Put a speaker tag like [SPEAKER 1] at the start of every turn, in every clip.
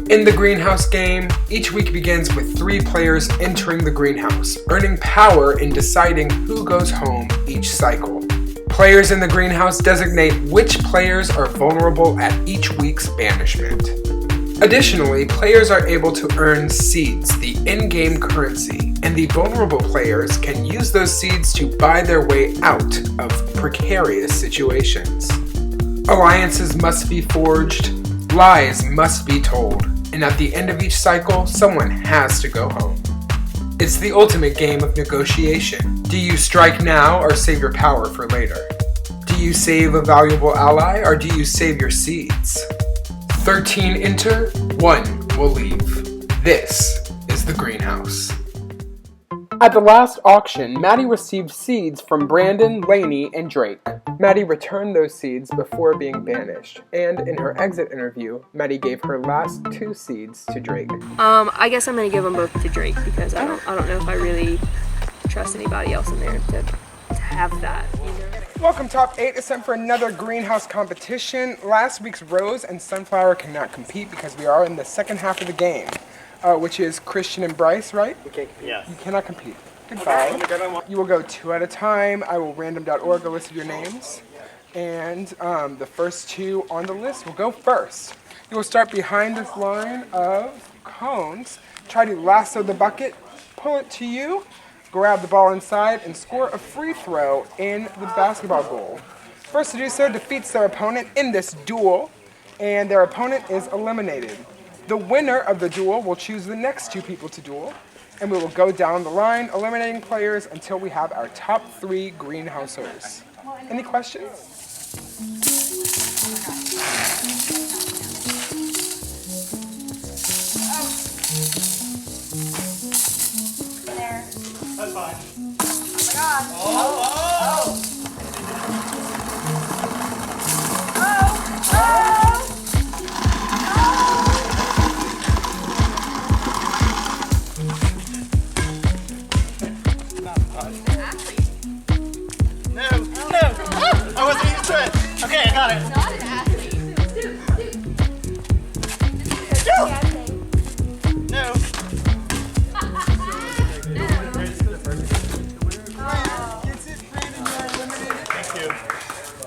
[SPEAKER 1] In the greenhouse game, each week begins with 3 players entering the greenhouse, earning power in deciding who goes home each cycle. Players in the greenhouse designate which players are vulnerable at each week's banishment. Additionally, players are able to earn seeds, the in-game currency, and the vulnerable players can use those seeds to buy their way out of precarious situations. Alliances must be forged, lies must be told, and at the end of each cycle, someone has to go home. It's the ultimate game of negotiation. Do you strike now or save your power for later? Do you save a valuable ally or do you save your seeds? 13 enter, 1 will leave. This is the greenhouse. At the last auction, Maddie received seeds from Brandon, Lainey, and Drake. Maddie returned those seeds before being banished, and in her exit interview, Maddie gave her last 2 seeds to Drake.
[SPEAKER 2] I guess I'm gonna give them both to Drake because I don't know if I really trust anybody else in there to have that.
[SPEAKER 1] Welcome Top 8, it's time for another greenhouse competition. Last week's Rose and Sunflower cannot compete because we are in the second half of the game, which is Christian and Bryce, right?
[SPEAKER 3] Okay. Yes.
[SPEAKER 1] You cannot compete. Goodbye. You will go 2 at a time. I will random.org a list of your names. And the first 2 on the list will go first. You will start behind this line of cones. Try to lasso the bucket, pull it to you, grab the ball inside, and score a free throw in the basketball goal. First to do so defeats their opponent in this duel, and their opponent is eliminated. The winner of the duel will choose the next 2 people to duel, and we will go down the line, eliminating players until we have our top 3 greenhousers. Any questions?
[SPEAKER 3] That's fine.
[SPEAKER 4] Oh my god.
[SPEAKER 3] Oh! I wasn't even trying. Okay, I got it.
[SPEAKER 4] Not an athlete.
[SPEAKER 3] No. Thank you.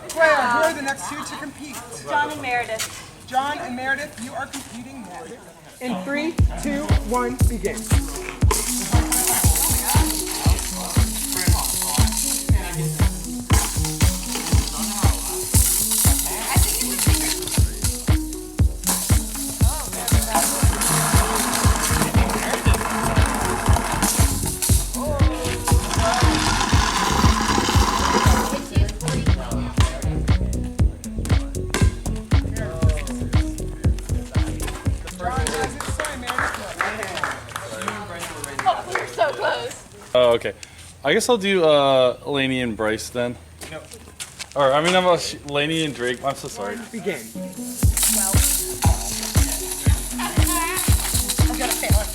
[SPEAKER 1] Claire, who are the next 2 to compete?
[SPEAKER 4] John and Meredith.
[SPEAKER 1] John and Meredith, you are competing next. In 3, 2, 1, begin.
[SPEAKER 5] Oh, okay. I guess I'll do Lainey and Bryce then.
[SPEAKER 3] No.
[SPEAKER 5] Or, I mean, Lainey and Drake. I'm so sorry.
[SPEAKER 1] Begin.
[SPEAKER 4] Well. I'm gonna fail it.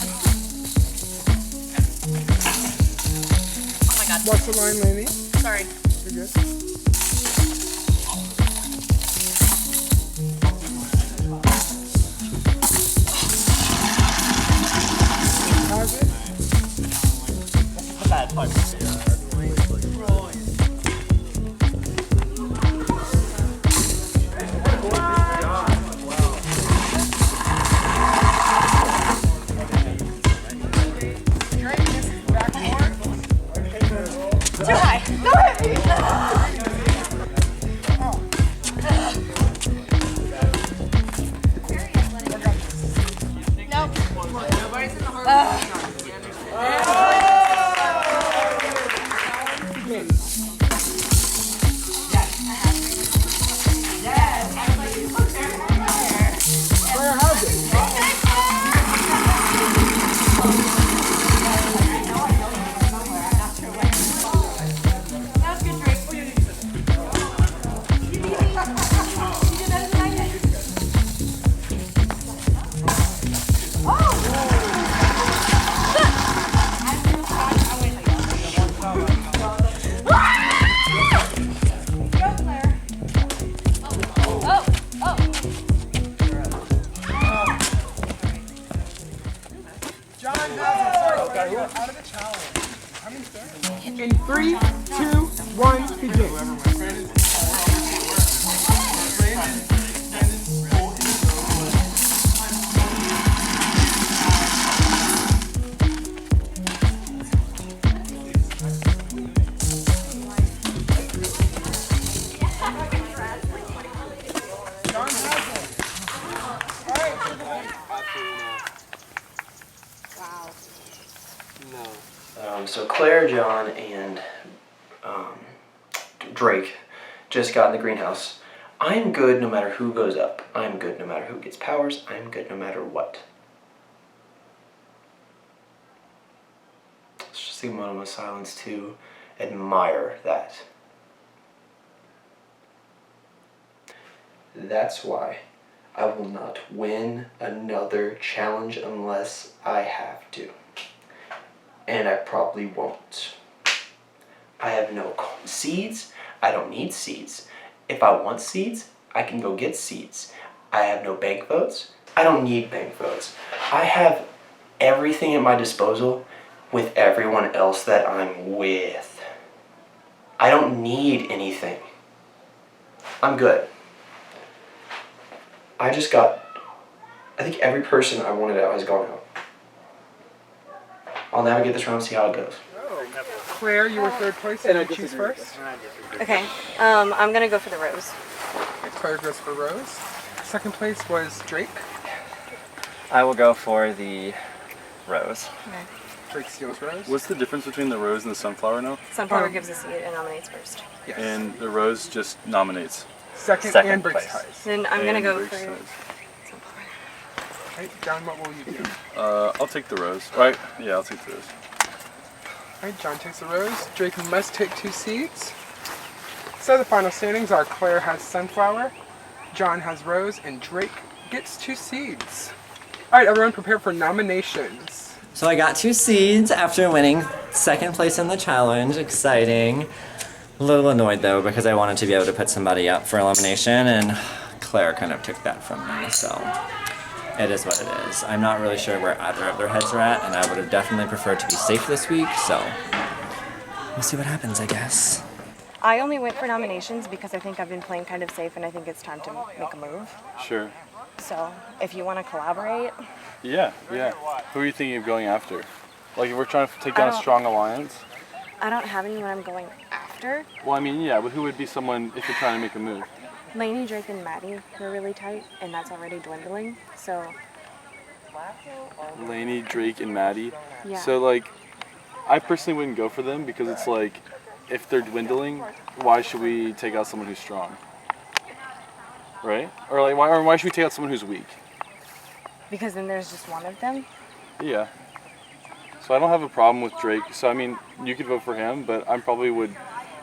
[SPEAKER 4] Oh my god.
[SPEAKER 1] Watch the line, Lainey.
[SPEAKER 4] Sorry.
[SPEAKER 1] You're good. Has it?
[SPEAKER 3] Bad punch.
[SPEAKER 4] Too high. Don't hit me.
[SPEAKER 1] you're out of the challenge. In 3, 2, 1, begin.
[SPEAKER 6] So Claire, John, and Drake just got in the greenhouse. I'm good no matter who goes up. I'm good no matter who gets powers. I'm good no matter what. Let's just take a moment of silence to admire that. That's why I will not win another challenge unless I have to. And I probably won't. I have no seeds. I don't need seeds. If I want seeds, I can go get seeds. I have no bank votes. I don't need bank votes. I have everything at my disposal with everyone else that I'm with. I don't need anything. I'm good. I think every person I wanted out has gone out. I'll navigate this round and see how it goes.
[SPEAKER 1] Claire, you were third place. Did you choose first?
[SPEAKER 2] Okay. I'm gonna go for the rose.
[SPEAKER 1] Claire goes for Rose. Second place was Drake.
[SPEAKER 7] I will go for the rose.
[SPEAKER 1] Drake steals Rose.
[SPEAKER 5] What's the difference between the rose and the sunflower now?
[SPEAKER 2] Sunflower gives a seed and nominates first.
[SPEAKER 1] Yes.
[SPEAKER 5] And the rose just nominates.
[SPEAKER 1] Second
[SPEAKER 7] Second
[SPEAKER 1] and breaks
[SPEAKER 7] place.
[SPEAKER 1] ties.
[SPEAKER 2] Then I'm gonna
[SPEAKER 5] And
[SPEAKER 2] go
[SPEAKER 5] breaks
[SPEAKER 2] for
[SPEAKER 5] ties.
[SPEAKER 2] sunflower.
[SPEAKER 1] Right, John, what will you do?
[SPEAKER 5] I'll take the rose. Right? Yeah, I'll take the rose.
[SPEAKER 1] Alright, John takes the Rose. Drake must take 2 seeds. So the final standings are Claire has Sunflower, John has Rose, and Drake gets 2 seeds. Alright, everyone prepare for nominations.
[SPEAKER 8] So I got 2 seeds after winning second place in the challenge. Exciting. A little annoyed though because I wanted to be able to put somebody up for elimination and Claire kind of took that from me, so it is what it is. I'm not really sure where either of their heads are at, and I would have definitely preferred to be safe this week, so we'll see what happens, I guess.
[SPEAKER 9] I only went for nominations because I think I've been playing kind of safe and I think it's time to make a move.
[SPEAKER 5] Sure.
[SPEAKER 9] So if you want to collaborate,
[SPEAKER 5] Yeah. Who are you thinking of going after? Like, if we're trying to take down a strong alliance?
[SPEAKER 9] I don't have anyone I'm going after.
[SPEAKER 5] Well, I mean, yeah, but who would be someone if you're trying to make a move?
[SPEAKER 9] Lainey, Drake, and Maddie were really tight, and that's already dwindling. So
[SPEAKER 5] Lainey, Drake, and Maddie.
[SPEAKER 9] yeah.
[SPEAKER 5] So, like, I personally wouldn't go for them because it's like, if they're dwindling, why should we take out someone who's strong? Right? Or like, why should we take out someone who's weak?
[SPEAKER 9] Because then there's just one of them.
[SPEAKER 5] Yeah. So I don't have a problem with Drake. So I mean, you could vote for him, but I probably would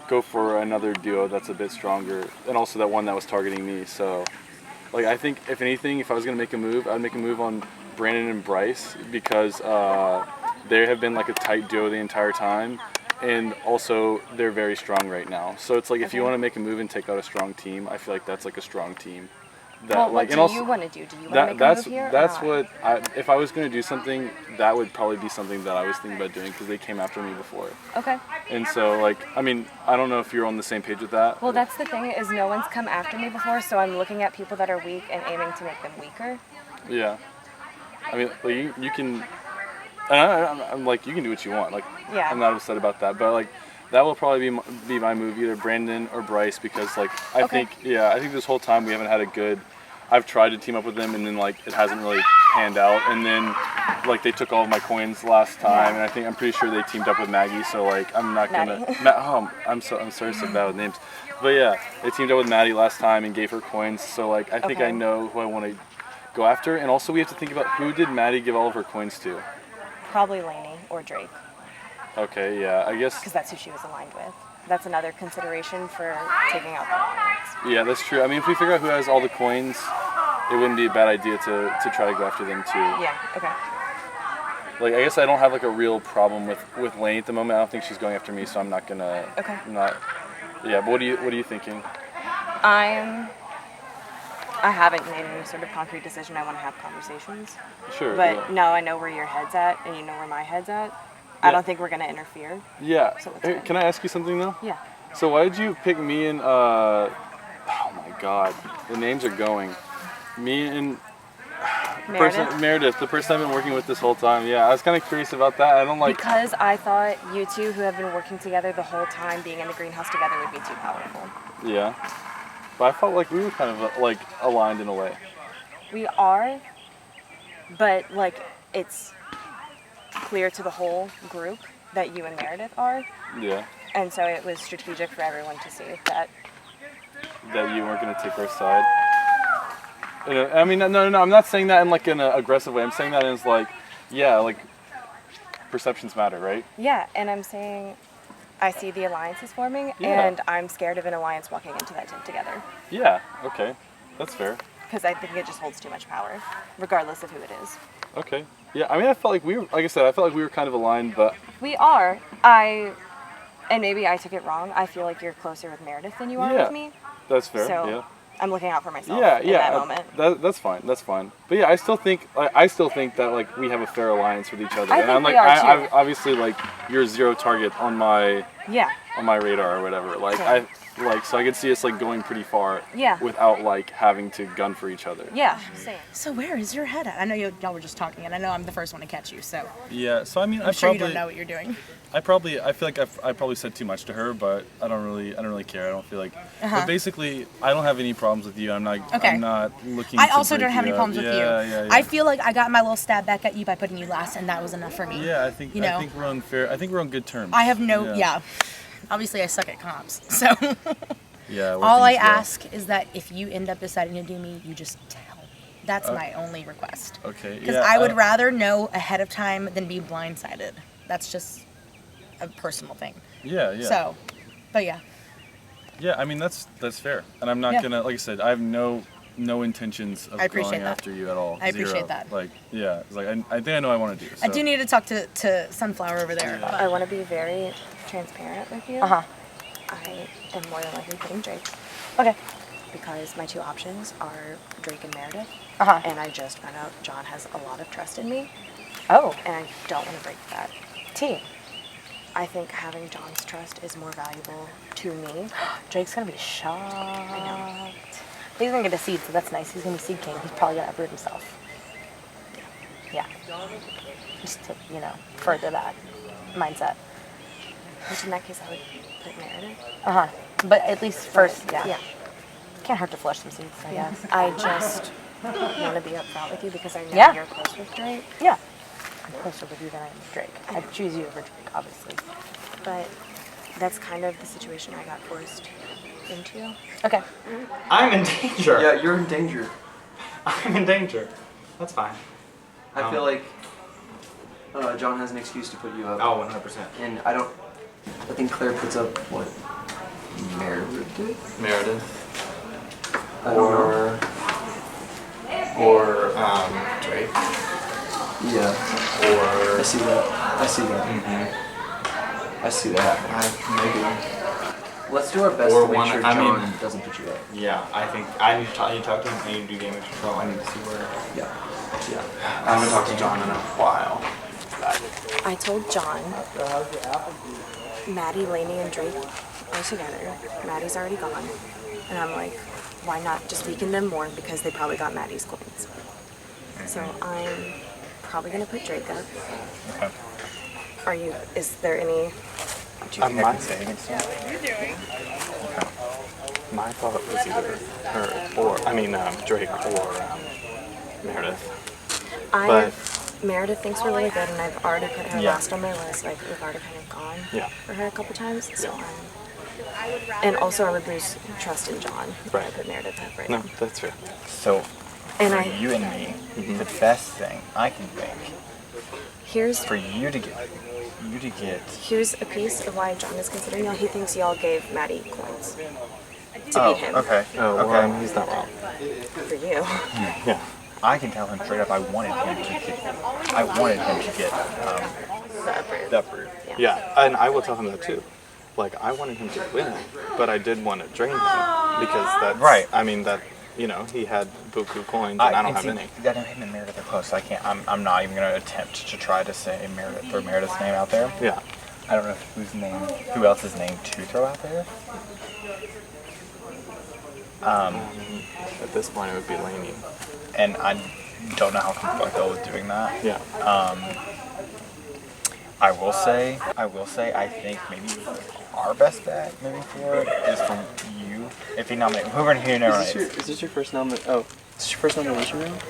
[SPEAKER 5] go for another duo that's a bit stronger, and also that one that was targeting me. So, like, I think if anything, if I was gonna make a move, I'd make a move on Brandon and Bryce because they have been like a tight duo the entire time, and also they're very strong right now. So it's like if you want to make a move and take out a strong team, I feel like that's like a strong team. That,
[SPEAKER 9] Well,
[SPEAKER 5] like,
[SPEAKER 9] what
[SPEAKER 5] and
[SPEAKER 9] do
[SPEAKER 5] also,
[SPEAKER 9] you want to do? Do you want to make a move here? or
[SPEAKER 5] that's
[SPEAKER 9] not?
[SPEAKER 5] what if I was going to do something, that would probably be something that I was thinking about doing because they came after me before.
[SPEAKER 9] Okay.
[SPEAKER 5] And so, like, I mean, I don't know if you're on the same page with that.
[SPEAKER 9] Well, that's the thing is no one's come after me before, so I'm looking at people that are weak and aiming to make them weaker.
[SPEAKER 5] Yeah. I mean, like, you can. And I'm like, you can do what you want. Like,
[SPEAKER 9] Yeah.
[SPEAKER 5] I'm not upset about that. But like, that will probably be my move, either Brandon or Bryce, because like I think this whole time we haven't had a good. I've tried to team up with them, and then like it hasn't really panned out. And then like they took all of my coins last time, and I'm pretty sure they teamed up with Maggie. So like I'm not gonna. I'm sorry, so bad with names. But yeah, they teamed up with Maddie last time and gave her coins. So like I think I know who I want to go after. And also we have to think about who did Maddie give all of her coins to.
[SPEAKER 9] Probably Lainey or Drake,
[SPEAKER 5] Okay, yeah, I guess.
[SPEAKER 9] because that's who she was aligned with. That's another consideration for taking out the alliance.
[SPEAKER 5] Yeah, that's true. I mean, if we figure out who has all the coins, it wouldn't be a bad idea to try to go after them too.
[SPEAKER 9] Yeah, okay.
[SPEAKER 5] Like, I guess I don't have like a real problem with Lane at the moment. I don't think she's going after me, so I'm not gonna.
[SPEAKER 9] Okay.
[SPEAKER 5] Not. Yeah, but what are you thinking?
[SPEAKER 9] I haven't made any sort of concrete decision. I want to have conversations.
[SPEAKER 5] Sure.
[SPEAKER 9] But
[SPEAKER 5] yeah.
[SPEAKER 9] no, I know where your head's at, and you know where my head's at. I don't think we're gonna interfere.
[SPEAKER 5] Yeah.
[SPEAKER 9] So it's
[SPEAKER 5] Hey,
[SPEAKER 9] fine.
[SPEAKER 5] can I ask you something though?
[SPEAKER 9] Yeah.
[SPEAKER 5] So why did you pick me and oh my God, the names are going. Me and Meredith, the person I've been working with this whole time. Yeah, I was kind of curious about that. I don't like.
[SPEAKER 9] Because I thought you two who have been working together the whole time, being in the greenhouse together, would be too powerful.
[SPEAKER 5] Yeah. But I felt like we were kind of like aligned in a way.
[SPEAKER 9] We are, but like it's clear to the whole group that you and Meredith are,
[SPEAKER 5] Yeah.
[SPEAKER 9] and so it was strategic for everyone to see that.
[SPEAKER 5] That you weren't gonna take our side. I mean, no, I'm not saying that in like an aggressive way. I'm saying that as like, yeah, like perceptions matter, right?
[SPEAKER 9] Yeah, and I'm saying I see the alliances forming,
[SPEAKER 5] Yeah.
[SPEAKER 9] and I'm scared of an alliance walking into that tent together.
[SPEAKER 5] Yeah. Okay. That's fair.
[SPEAKER 9] Because I think it just holds too much power, regardless of who it is.
[SPEAKER 5] Okay. Yeah. I mean, I felt like we were, like I said, I felt like we were kind of aligned, but
[SPEAKER 9] We are. And maybe I took it wrong. I feel like you're closer with Meredith than you are
[SPEAKER 5] Yeah.
[SPEAKER 9] with me.
[SPEAKER 5] that's fair.
[SPEAKER 9] So
[SPEAKER 5] yeah.
[SPEAKER 9] I'm looking out for myself
[SPEAKER 5] Yeah,
[SPEAKER 9] in
[SPEAKER 5] yeah,
[SPEAKER 9] that moment.
[SPEAKER 5] that's fine. That's fine. But yeah, I still think that like we have a fair alliance with each other.
[SPEAKER 9] I
[SPEAKER 5] and
[SPEAKER 9] think
[SPEAKER 5] I'm like,
[SPEAKER 9] we are, too.
[SPEAKER 5] I'm obviously like you're zero target on my
[SPEAKER 9] Yeah.
[SPEAKER 5] radar or whatever. Like
[SPEAKER 9] Sure.
[SPEAKER 5] so I could see us like going pretty far.
[SPEAKER 9] Yeah.
[SPEAKER 5] Without like having to gun for each other.
[SPEAKER 9] Yeah. Same.
[SPEAKER 4] So where is your head at? I know y'all were just talking, and I know I'm the first one to catch you, so
[SPEAKER 5] Yeah. So I mean,
[SPEAKER 4] I'm sure you don't know what you're doing.
[SPEAKER 5] I feel like I probably said too much to her, but I don't really care. I don't feel like. But basically, I don't have any problems with you. I'm not.
[SPEAKER 4] Okay.
[SPEAKER 5] I'm not looking.
[SPEAKER 4] I
[SPEAKER 5] to
[SPEAKER 4] also
[SPEAKER 5] break
[SPEAKER 4] don't have
[SPEAKER 5] you
[SPEAKER 4] any
[SPEAKER 5] up.
[SPEAKER 4] problems with you.
[SPEAKER 5] Yeah.
[SPEAKER 4] I feel like I got my little stab back at you by putting you last, and that was enough for me.
[SPEAKER 5] Yeah, I think
[SPEAKER 4] You know.
[SPEAKER 5] I think we're on fair. I think we're on good terms.
[SPEAKER 4] I have no. Yeah. Obviously, I suck at comps, so
[SPEAKER 5] Yeah. where
[SPEAKER 4] all I
[SPEAKER 5] things go.
[SPEAKER 4] ask is that if you end up deciding to do me, you just tell me. That's my only request.
[SPEAKER 5] Okay.
[SPEAKER 4] Because
[SPEAKER 5] yeah,
[SPEAKER 4] I would rather know ahead of time than be blindsided. That's just a personal thing.
[SPEAKER 5] Yeah.
[SPEAKER 4] So, but yeah.
[SPEAKER 5] Yeah. I mean that's fair, and I'm not
[SPEAKER 4] Yeah.
[SPEAKER 5] gonna, like I said, I have no intentions of
[SPEAKER 4] I appreciate
[SPEAKER 5] going
[SPEAKER 4] that.
[SPEAKER 5] after you at all.
[SPEAKER 4] I appreciate
[SPEAKER 5] Zero.
[SPEAKER 4] that.
[SPEAKER 5] Like yeah, it's like I think I know what I want to do.
[SPEAKER 4] I
[SPEAKER 5] so.
[SPEAKER 4] do need to talk to Sunflower over there.
[SPEAKER 9] I want to be very transparent with you.
[SPEAKER 4] Uh-huh.
[SPEAKER 9] I am more than likely putting Drake
[SPEAKER 4] Okay.
[SPEAKER 9] because my two options are Drake and Meredith.
[SPEAKER 4] Uh-huh.
[SPEAKER 9] And I just found out John has a lot of trust in me,
[SPEAKER 4] Oh.
[SPEAKER 9] and I don't want to break that.
[SPEAKER 4] Team.
[SPEAKER 9] I think having John's trust is more valuable to me.
[SPEAKER 4] Drake's gonna be shocked.
[SPEAKER 9] I know.
[SPEAKER 4] He's gonna get a seed, so that's nice. He's gonna be seed king. He's probably gonna uproot himself. Yeah. Just to, further that mindset.
[SPEAKER 9] Which in that case I would put Meredith.
[SPEAKER 4] Uh-huh. But at least first, yeah.
[SPEAKER 9] Yeah.
[SPEAKER 4] Can't hurt to flush some seeds, I guess.
[SPEAKER 9] I just want to be upfront with you because I know
[SPEAKER 4] Yeah.
[SPEAKER 9] you're close with Drake.
[SPEAKER 4] Yeah. I'm closer with you than I am with Drake. I'd choose you over Drake, obviously.
[SPEAKER 9] But that's kind of the situation I got forced into.
[SPEAKER 4] Okay.
[SPEAKER 7] I'm in danger.
[SPEAKER 6] Yeah, you're in danger.
[SPEAKER 7] I'm in danger. That's fine.
[SPEAKER 6] I feel like John has an excuse to put you up.
[SPEAKER 7] Oh, 100%.
[SPEAKER 6] And I think Claire puts up what Meredith did?
[SPEAKER 7] Meredith.
[SPEAKER 6] I don't know.
[SPEAKER 7] Or Drake.
[SPEAKER 6] Yeah.
[SPEAKER 7] Or
[SPEAKER 6] I see that. I see that. I see that.
[SPEAKER 7] maybe.
[SPEAKER 6] Let's do our best
[SPEAKER 7] Or
[SPEAKER 6] to make
[SPEAKER 7] one-
[SPEAKER 6] sure
[SPEAKER 7] I
[SPEAKER 6] John
[SPEAKER 7] mean-
[SPEAKER 6] doesn't put you up.
[SPEAKER 7] Yeah, I think I need to talk to him. I need to do damage control. I need to see where.
[SPEAKER 6] Yeah.
[SPEAKER 7] Yeah. I haven't talked to John in a while.
[SPEAKER 9] I told John, Maddie, Lainey, and Drake are together. Maddie's already gone. And I'm like, why not just weaken them more because they probably got Maddie's coins. So I'm probably going to put Drake up.
[SPEAKER 5] Okay.
[SPEAKER 9] Is there any...
[SPEAKER 5] My savings. My thought was either her or Drake or Meredith.
[SPEAKER 9] Meredith thinks we're really good, and I've already put her
[SPEAKER 5] Yeah.
[SPEAKER 9] last on my list. Like, we've already kind of gone
[SPEAKER 5] Yeah.
[SPEAKER 9] for her a couple times. So and also I would lose trust in John if I
[SPEAKER 5] Right.
[SPEAKER 9] put Meredith up right
[SPEAKER 5] No,
[SPEAKER 9] now.
[SPEAKER 5] that's fair.
[SPEAKER 10] So,
[SPEAKER 9] And
[SPEAKER 10] for
[SPEAKER 9] I
[SPEAKER 10] you and me, the best thing I can think
[SPEAKER 9] here's
[SPEAKER 10] for you to get
[SPEAKER 9] here's a piece of why John is considering y'all. He thinks y'all gave Maddie coins to beat him.
[SPEAKER 10] okay.
[SPEAKER 5] Oh, well,
[SPEAKER 10] okay.
[SPEAKER 5] he's not wrong.
[SPEAKER 9] For you.
[SPEAKER 5] Yeah.
[SPEAKER 10] I can tell him straight up I wanted him to get the uproot.
[SPEAKER 5] Yeah, and I will tell him that too. Like, I wanted him to win, but I did want to drain him because that's
[SPEAKER 10] Right.
[SPEAKER 5] I mean that
[SPEAKER 11] you know, he had buku coins, and I don't have any.
[SPEAKER 10] Him and Meredith are close. So I can't. I'm not even going to attempt to try to say throw Meredith's name out there.
[SPEAKER 11] Yeah.
[SPEAKER 10] I don't know who else's name to throw out there.
[SPEAKER 11] At this point, it would be Laney.
[SPEAKER 10] And I don't know how comfortable I feel with doing that.
[SPEAKER 11] Yeah.
[SPEAKER 10] I will say, I think maybe our best bet moving forward is from you. If he nominates, whoever he nominates.
[SPEAKER 7] Is this your first nomination? Oh, is this your first nomination round?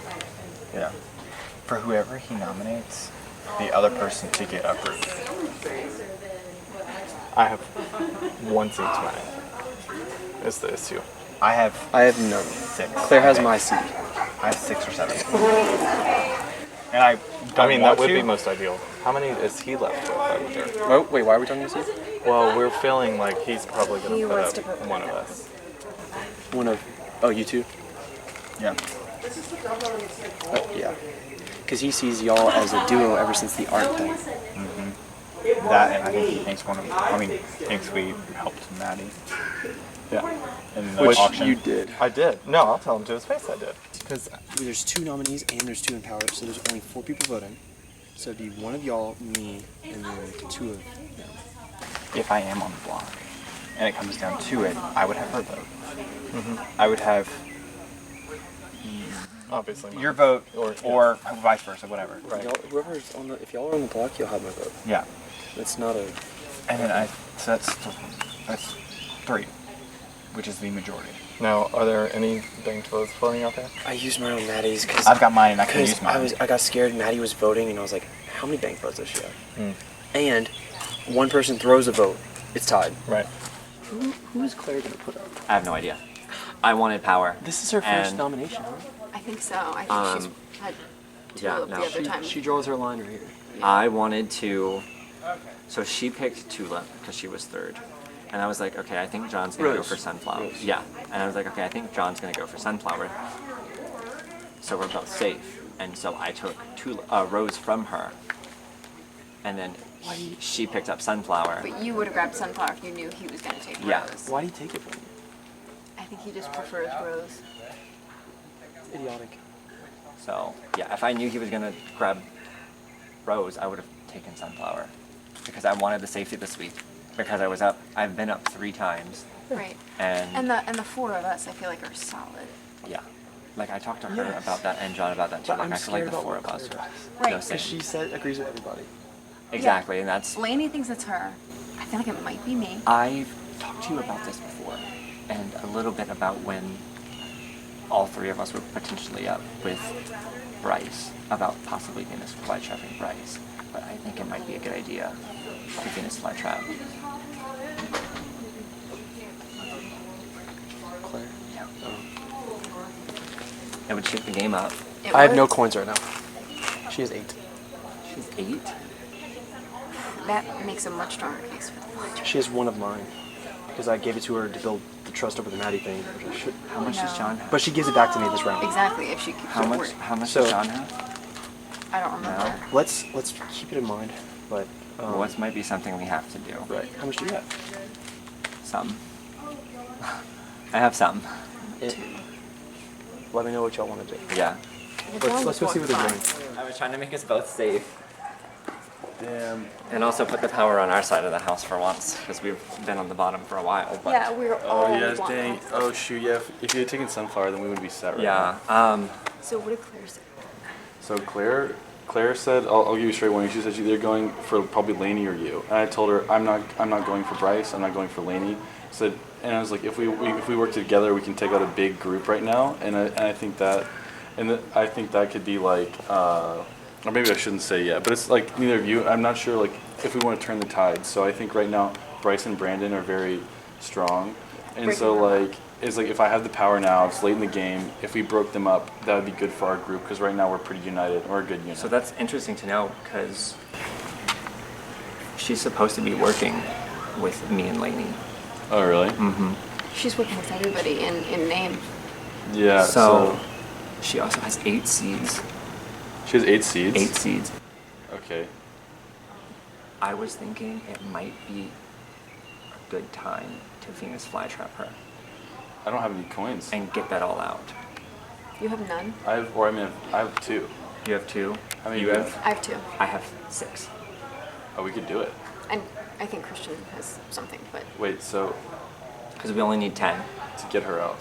[SPEAKER 10] Yeah. For whoever he nominates, the other person to get approved.
[SPEAKER 11] I have one seat tonight. It's the issue.
[SPEAKER 10] I have
[SPEAKER 7] none.
[SPEAKER 10] 6.
[SPEAKER 7] Claire has my seat.
[SPEAKER 10] I have 6 or 7. And I
[SPEAKER 11] mean, that would be most ideal. How many is he left with? I wonder?
[SPEAKER 7] Oh, wait, why are we talking about this?
[SPEAKER 11] Well, we're feeling like he's probably going
[SPEAKER 9] He
[SPEAKER 11] to
[SPEAKER 9] wants
[SPEAKER 11] put
[SPEAKER 9] to
[SPEAKER 11] up
[SPEAKER 9] put
[SPEAKER 11] one of us.
[SPEAKER 7] One of, oh, you two?
[SPEAKER 10] Yeah.
[SPEAKER 7] Yeah. Because he sees y'all as a duo ever since the art thing.
[SPEAKER 10] That, and I think he thinks thinks we helped Maddie.
[SPEAKER 11] Yeah.
[SPEAKER 10] In the
[SPEAKER 7] Which
[SPEAKER 10] auction.
[SPEAKER 7] you did.
[SPEAKER 11] I did. No, I'll tell him to his face I did.
[SPEAKER 7] Because there's 2 nominees and there's 2 in power, so there's only 4 people voting. So it'd be one of y'all, me, and then 2 of them.
[SPEAKER 10] If I am on the block, and it comes down to it, I would have her vote. I would have
[SPEAKER 11] Obviously.
[SPEAKER 10] your vote, or vice versa, whatever.
[SPEAKER 7] Right. Whoever's on the, if y'all are on the block, you'll have my vote.
[SPEAKER 10] Yeah.
[SPEAKER 7] It's not a.
[SPEAKER 10] And then so that's 3, which is the majority.
[SPEAKER 11] Now, are there any banked votes floating out there?
[SPEAKER 7] I used my own Maddie's because
[SPEAKER 10] I've got mine and I can use mine.
[SPEAKER 7] I got scared. Maddie was voting, and I was like, "How many bank votes does she have?" And one person throws a vote, it's tied.
[SPEAKER 11] Right.
[SPEAKER 7] Who is Claire gonna put up?
[SPEAKER 8] I have no idea. I wanted power.
[SPEAKER 7] This is her first
[SPEAKER 8] And-
[SPEAKER 7] nomination. Huh?
[SPEAKER 9] I think so. I think she's had tulip the other time.
[SPEAKER 7] She draws her line right here.
[SPEAKER 8] I wanted to. So she picked Tulip because she was 3rd. And I was like, okay, I think John's gonna go
[SPEAKER 7] Rose.
[SPEAKER 8] for Sunflower.
[SPEAKER 7] Rose.
[SPEAKER 8] Yeah. And I was like, okay, I think John's gonna go for Sunflower. So we're both safe. And so I took Rose from her. And then she picked up Sunflower.
[SPEAKER 9] But you would have grabbed Sunflower if you knew he was going to take
[SPEAKER 8] Yeah.
[SPEAKER 9] Rose.
[SPEAKER 7] Why do you take it from me?
[SPEAKER 9] I think he just prefers Rose.
[SPEAKER 7] It's idiotic.
[SPEAKER 8] So yeah, if I knew he was gonna grab Rose, I would have taken Sunflower. Because I wanted the safety this week. Because I've been up 3 times.
[SPEAKER 9] Right.
[SPEAKER 8] And
[SPEAKER 9] the 4 of us, I feel like, are solid.
[SPEAKER 8] yeah. Like I talked to her about that and John about that too.
[SPEAKER 7] But
[SPEAKER 8] Like
[SPEAKER 7] I'm
[SPEAKER 8] I feel like
[SPEAKER 7] scared
[SPEAKER 8] the
[SPEAKER 7] about
[SPEAKER 8] 4
[SPEAKER 7] what
[SPEAKER 8] of us.
[SPEAKER 7] Claire does.
[SPEAKER 9] Right.
[SPEAKER 8] No, same.
[SPEAKER 7] Because she said agrees with everybody.
[SPEAKER 8] Exactly, and that's.
[SPEAKER 9] Laney thinks it's her. I feel like it might be me.
[SPEAKER 8] I've talked to you about this before, and a little bit about when all 3 of us were potentially up with Bryce about possibly Venus flytrapping Bryce. But I think it might be a good idea to Venus flytrap.
[SPEAKER 7] Claire.
[SPEAKER 8] Yeah. It would shake the game up.
[SPEAKER 7] I have no coins right now. She has 8.
[SPEAKER 8] She's 8.
[SPEAKER 9] That makes a much stronger case for the flytrap.
[SPEAKER 7] She has 1 of mine because I gave it to her to build the trust over the Maddie thing, which I should.
[SPEAKER 8] How much does
[SPEAKER 9] No.
[SPEAKER 8] John have?
[SPEAKER 7] But she gives it back to me this round.
[SPEAKER 9] Exactly, if she keeps
[SPEAKER 8] How
[SPEAKER 9] her
[SPEAKER 8] much?
[SPEAKER 9] word.
[SPEAKER 8] How much
[SPEAKER 7] So-
[SPEAKER 8] does John have?
[SPEAKER 9] I don't remember.
[SPEAKER 7] Let's keep it in mind. But
[SPEAKER 8] Well, this might be something we have to do.
[SPEAKER 7] right. How much do you have?
[SPEAKER 8] Some. I have some.
[SPEAKER 7] Let me know what y'all want to do.
[SPEAKER 8] Yeah.
[SPEAKER 7] Let's go see what they're doing.
[SPEAKER 8] I was trying to make us both safe.
[SPEAKER 7] Damn.
[SPEAKER 8] And also put the power on our side of the house for once, because we've been on the bottom for a while. But
[SPEAKER 9] Yeah, we're all
[SPEAKER 5] Oh, yeah,
[SPEAKER 9] one.
[SPEAKER 5] dang. Oh, shoot, yeah. If you had taken Sunflower, then we would be set right
[SPEAKER 8] yeah.
[SPEAKER 5] now.
[SPEAKER 9] So what did Claire say?
[SPEAKER 5] So Claire said, I'll give you a straight warning. She said they're going for probably Laney or you. And I told her, I'm not going for Bryce. I'm not going for Laney. And I was like, if we work together, we can take out a big group right now. And I think that, I think that could be like, or maybe I shouldn't say yet, but it's like neither of you. I'm not sure like if we want to turn the tide. So I think right now Bryce and Brandon are very strong, and so like it's like if I have the power now, it's late in the game. If we broke them up, that would be good for our group because right now we're pretty united. We're a good unit.
[SPEAKER 8] So that's interesting to know because she's supposed to be working with me and Lainey.
[SPEAKER 5] Oh really?
[SPEAKER 8] Mm-hmm.
[SPEAKER 9] She's working with everybody in name.
[SPEAKER 5] Yeah.
[SPEAKER 8] So she also has 8 seeds.
[SPEAKER 5] She has 8 seeds?
[SPEAKER 8] 8 seeds.
[SPEAKER 5] Okay.
[SPEAKER 8] I was thinking it might be a good time to Venus flytrap her.
[SPEAKER 5] I don't have any coins.
[SPEAKER 8] and get that all out.
[SPEAKER 9] You have none?
[SPEAKER 5] I have 2.
[SPEAKER 8] You have 2.
[SPEAKER 5] How many
[SPEAKER 8] you
[SPEAKER 5] do you
[SPEAKER 8] have?
[SPEAKER 9] I have 2.
[SPEAKER 8] I have 6.
[SPEAKER 5] Oh, we could do it.
[SPEAKER 9] And I think Christian has something, but
[SPEAKER 5] Wait, so
[SPEAKER 8] Because we only need 10.
[SPEAKER 5] to get her out,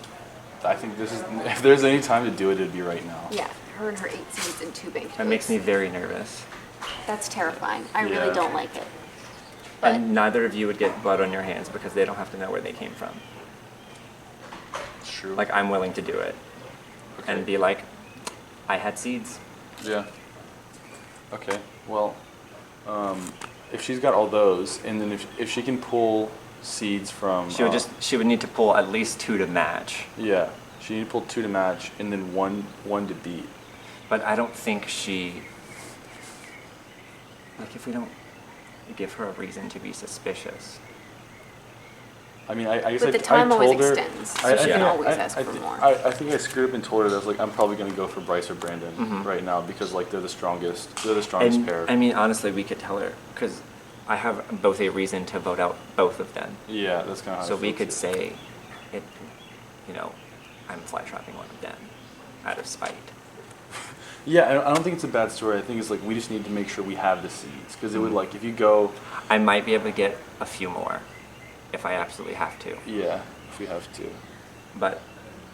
[SPEAKER 5] I think this is. If there's any time to do it, it'd be right now.
[SPEAKER 9] yeah, her and her 8 seeds and 2 bank
[SPEAKER 8] That makes me very nervous.
[SPEAKER 9] That's terrifying. I
[SPEAKER 5] Yeah.
[SPEAKER 9] really don't like it. But
[SPEAKER 8] And neither of you would get blood on your hands because they don't have to know where they came from.
[SPEAKER 5] It's true.
[SPEAKER 8] Like, I'm willing to do it.
[SPEAKER 5] Okay.
[SPEAKER 8] And be like, I had seeds.
[SPEAKER 5] Yeah. Okay. Well, if she's got all those, and then if she can pull seeds from,
[SPEAKER 8] She would need to pull at least 2 to match.
[SPEAKER 5] yeah, she need to pull 2 to match, and then one to beat.
[SPEAKER 8] But I don't think she, like, if we don't give her a reason to be suspicious.
[SPEAKER 5] I mean, I guess
[SPEAKER 9] But the time always extends, so she can always ask for more.
[SPEAKER 5] I think I screwed up and told her that I was like, I'm probably gonna go for Bryce or Brandon
[SPEAKER 8] Mhm.
[SPEAKER 5] right now because like they're the strongest pair.
[SPEAKER 8] I mean, honestly, we could tell her, because I have both a reason to vote out both of them.
[SPEAKER 5] Yeah, that's kind of how
[SPEAKER 8] So
[SPEAKER 5] I
[SPEAKER 8] we
[SPEAKER 5] feel
[SPEAKER 8] could
[SPEAKER 5] too.
[SPEAKER 8] say, it, you know, I'm fly trapping one of them out of spite.
[SPEAKER 5] Yeah, I don't think it's a bad story. I think it's like we just need to make sure we have the seeds because it would like if you go.
[SPEAKER 8] I might be able to get a few more if I absolutely have to.
[SPEAKER 5] Yeah, if we have to.
[SPEAKER 8] But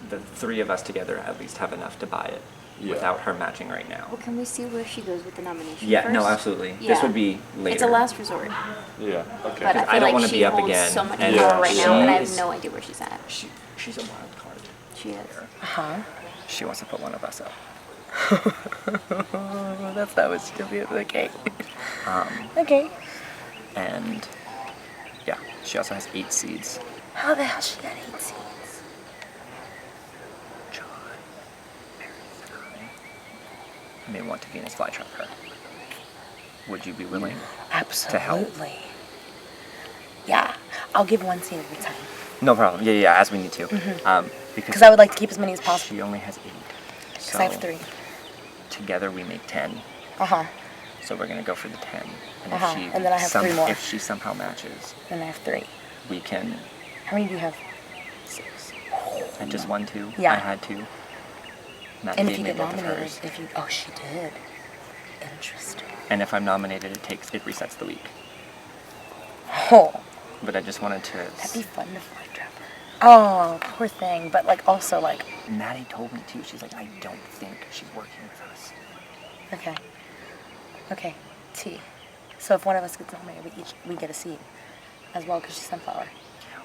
[SPEAKER 8] the 3 of us together at least have enough to buy it
[SPEAKER 5] Yeah.
[SPEAKER 8] without her matching right now.
[SPEAKER 12] Well, can we see where she goes with the nomination
[SPEAKER 8] Yeah,
[SPEAKER 12] first?
[SPEAKER 8] no, absolutely. This
[SPEAKER 12] Yeah.
[SPEAKER 8] would be later.
[SPEAKER 12] It's a last resort.
[SPEAKER 5] Yeah. Okay.
[SPEAKER 12] But I feel
[SPEAKER 8] I don't
[SPEAKER 12] like
[SPEAKER 8] wanna
[SPEAKER 12] she
[SPEAKER 8] be up
[SPEAKER 12] holds
[SPEAKER 8] again,
[SPEAKER 12] so much
[SPEAKER 8] and
[SPEAKER 12] power right now, and I have
[SPEAKER 8] she's-
[SPEAKER 12] no idea where she's at.
[SPEAKER 8] She's a wild card.
[SPEAKER 12] She is.
[SPEAKER 4] Huh?
[SPEAKER 8] She wants to put one of us up.
[SPEAKER 4] That's not what she'll be. Okay.
[SPEAKER 8] Um,
[SPEAKER 4] Okay.
[SPEAKER 8] and yeah, she also has 8 seeds.
[SPEAKER 4] How the hell she got 8 seeds?
[SPEAKER 8] John, Mary, and I may want to Venus flytrap her. Would you be willing to help?
[SPEAKER 4] Absolutely. Yeah. I'll give 1 seed at a time.
[SPEAKER 8] No problem. Yeah, as we need to.
[SPEAKER 4] Mhm.
[SPEAKER 8] Because
[SPEAKER 4] Because I would like to keep as many as possible.
[SPEAKER 8] she only has 8.
[SPEAKER 4] Because I have 3.
[SPEAKER 8] Together we make 10.
[SPEAKER 4] Uh-huh.
[SPEAKER 8] So we're gonna go for the 10. And
[SPEAKER 4] Uh-huh,
[SPEAKER 8] if she
[SPEAKER 4] and then I have 3 more.
[SPEAKER 8] If she somehow matches,
[SPEAKER 4] Then I have 3.
[SPEAKER 8] we can
[SPEAKER 4] How many do you have?
[SPEAKER 8] 6. And just 1, 2.
[SPEAKER 4] Yeah.
[SPEAKER 8] I had 2. Matt
[SPEAKER 4] And
[SPEAKER 8] gave
[SPEAKER 4] if you
[SPEAKER 8] me
[SPEAKER 4] get
[SPEAKER 8] both of
[SPEAKER 4] nominated,
[SPEAKER 8] hers.
[SPEAKER 4] if you... Oh, she did. Interesting.
[SPEAKER 8] And if I'm nominated, it resets the week.
[SPEAKER 4] Oh.
[SPEAKER 8] But I just wanted to.
[SPEAKER 4] That'd be fun to fly trap her. Oh, poor thing. But, like, also, like...
[SPEAKER 8] Maddie told me too. She's like, I don't think she's working with us.
[SPEAKER 4] Okay. Okay. T. So if one of us gets nominated, we get a seed. As well, because she's sunflower.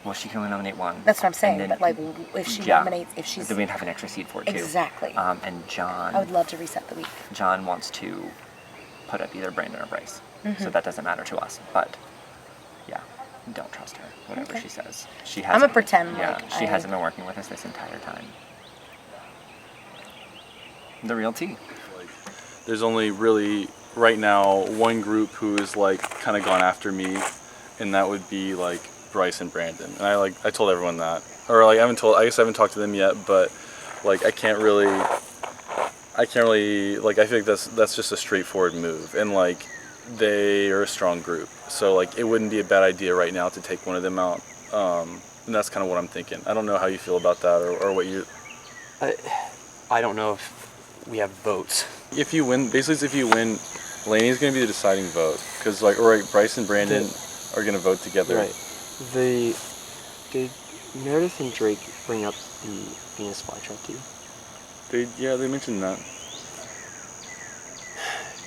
[SPEAKER 8] Well, she can only nominate 1.
[SPEAKER 4] That's what I'm saying,
[SPEAKER 8] And then-
[SPEAKER 4] but, like, if she
[SPEAKER 8] yeah.
[SPEAKER 4] nominates... If she's...
[SPEAKER 8] Then we'd have an extra seed for it too.
[SPEAKER 4] Exactly.
[SPEAKER 8] And John.
[SPEAKER 4] I would love to reset the week.
[SPEAKER 8] John wants to put up either Brandon or Bryce. So
[SPEAKER 4] Mhm.
[SPEAKER 8] that doesn't matter to us. But yeah, don't trust her. Whatever
[SPEAKER 4] Okay.
[SPEAKER 8] she says. She
[SPEAKER 4] I'ma
[SPEAKER 8] hasn't.
[SPEAKER 4] pretend
[SPEAKER 8] Yeah,
[SPEAKER 4] like
[SPEAKER 8] she
[SPEAKER 4] I-
[SPEAKER 8] hasn't been working with us this entire time. The real T.
[SPEAKER 5] There's only really right now one group who is like kind of gone after me, and that would be like Bryce and Brandon. And I told everyone that, or like I guess I haven't talked to them yet, but like I can't really like I feel like that's just a straightforward move, and like they are a strong group, so like it wouldn't be a bad idea right now to take one of them out, and that's kind of what I'm thinking. I don't know how you feel about that, or what you.
[SPEAKER 6] I don't know if we have votes.
[SPEAKER 5] If you win, basically, if you win, Lainey's gonna be the deciding vote, because like, or like Bryce and Brandon are gonna vote together.
[SPEAKER 6] Right. Did Meredith and Drake bring up the Venus flytrap to you?
[SPEAKER 5] They mentioned that.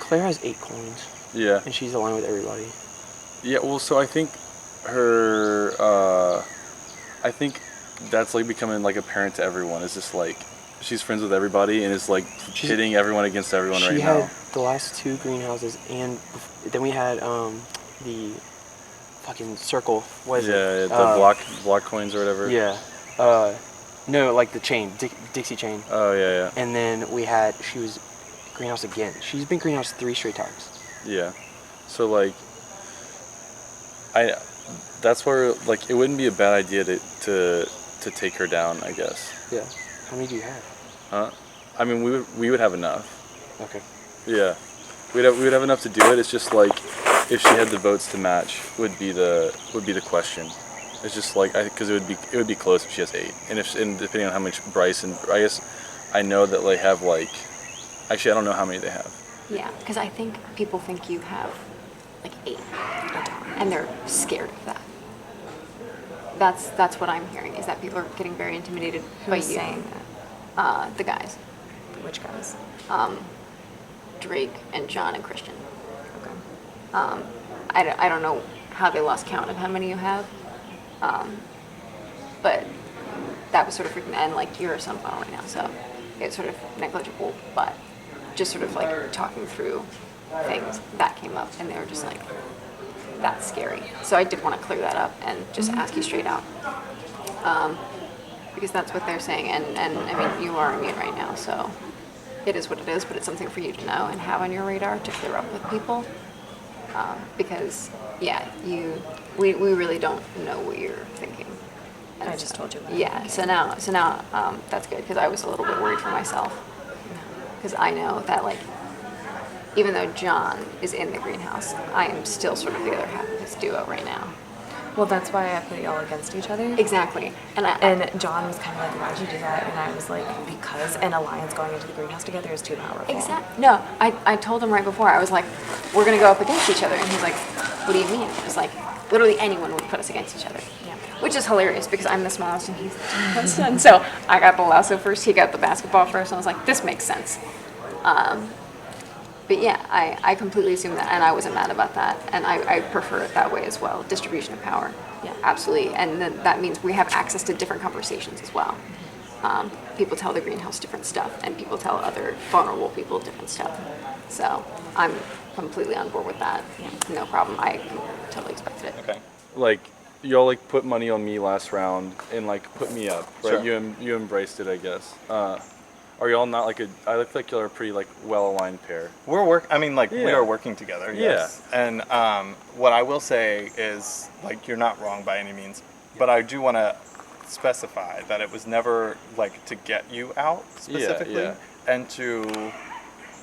[SPEAKER 6] Claire has 8 coins.
[SPEAKER 5] Yeah.
[SPEAKER 6] And she's aligned with everybody.
[SPEAKER 5] Yeah. Well, so I think her, I think that's like becoming like apparent to everyone. It's just like she's friends with everybody and is like pitting everyone against everyone right
[SPEAKER 6] She
[SPEAKER 5] now.
[SPEAKER 6] had the last 2 greenhouses, and then we had the fucking circle. What is it?
[SPEAKER 5] Yeah, the block coins or whatever.
[SPEAKER 6] Yeah. No, like the chain, Dixie chain.
[SPEAKER 5] Oh yeah.
[SPEAKER 6] And then she was greenhouse again. She's been greenhouse 3 straight times.
[SPEAKER 5] Yeah. So like, that's where like it wouldn't be a bad idea to take her down, I guess.
[SPEAKER 6] Yeah. How many do you have?
[SPEAKER 5] Huh? I mean, we would have enough.
[SPEAKER 6] Okay.
[SPEAKER 5] Yeah, we'd have enough to do it. It's just like if she had the votes to match would be the question. It's just like because it would be close if she has 8, and depending on how much Bryce and I guess I know that they have like actually I don't know how many they have.
[SPEAKER 12] Yeah, because I think people think you have like 8, and they're scared of that. That's what I'm hearing, is that people are getting very intimidated by you.
[SPEAKER 9] Who's saying that?
[SPEAKER 12] The guys.
[SPEAKER 9] Which guys?
[SPEAKER 12] Drake and John and Christian.
[SPEAKER 9] Okay.
[SPEAKER 12] I don't know how they lost count of how many you have, but that was sort of freaking, and like you're a sunflower right now, so it's sort of negligible, but just sort of like talking through things that came up, and they were just like, that's scary. So I did want to clear that up and just ask you straight out, because that's what they're saying, and I mean, you are immune right now, so it is what it is, but it's something for you to know and have on your radar to clear up with people, because yeah, we really don't know what you're thinking. And
[SPEAKER 9] I just told you.
[SPEAKER 12] Yeah, so now that's good, because I was a little bit worried for myself, because I know that like, even though John is in the greenhouse, I am still sort of the other half of his duo right now.
[SPEAKER 9] Well, that's why I put y'all against each other.
[SPEAKER 12] Exactly.
[SPEAKER 9] And John was kind of like, why'd you do that? And I was like, because an alliance going into the greenhouse together is too powerful.
[SPEAKER 12] Exactly. No, I told him right before, I was like, we're going to go up against each other. And he's like, what do you mean? It was like, literally anyone would put us against each other.
[SPEAKER 9] Yeah.
[SPEAKER 12] Which is hilarious, because I'm the smallest and he's the tallest. And so I got the lasso first, he got the basketball first, and I was like, this makes sense. But yeah, I completely assumed that, and I wasn't mad about that, and I prefer it that way as well. Distribution of power, yeah, absolutely, and then that means we have access to different conversations as well. People tell the greenhouse different stuff, and people tell other vulnerable people different stuff. So I'm completely on board with that. Yeah, no problem. I totally expected it.
[SPEAKER 5] Okay. Like y'all like put money on me last round and like put me up, right?
[SPEAKER 10] Sure.
[SPEAKER 5] You embraced it, I guess. Are y'all not like I look like y'all are a pretty like well-aligned pair.
[SPEAKER 10] We are working together, yes.
[SPEAKER 5] Yeah.
[SPEAKER 10] And what I will say is, like, you're not wrong by any means, but I do want to specify that it was never like to get you out specifically, and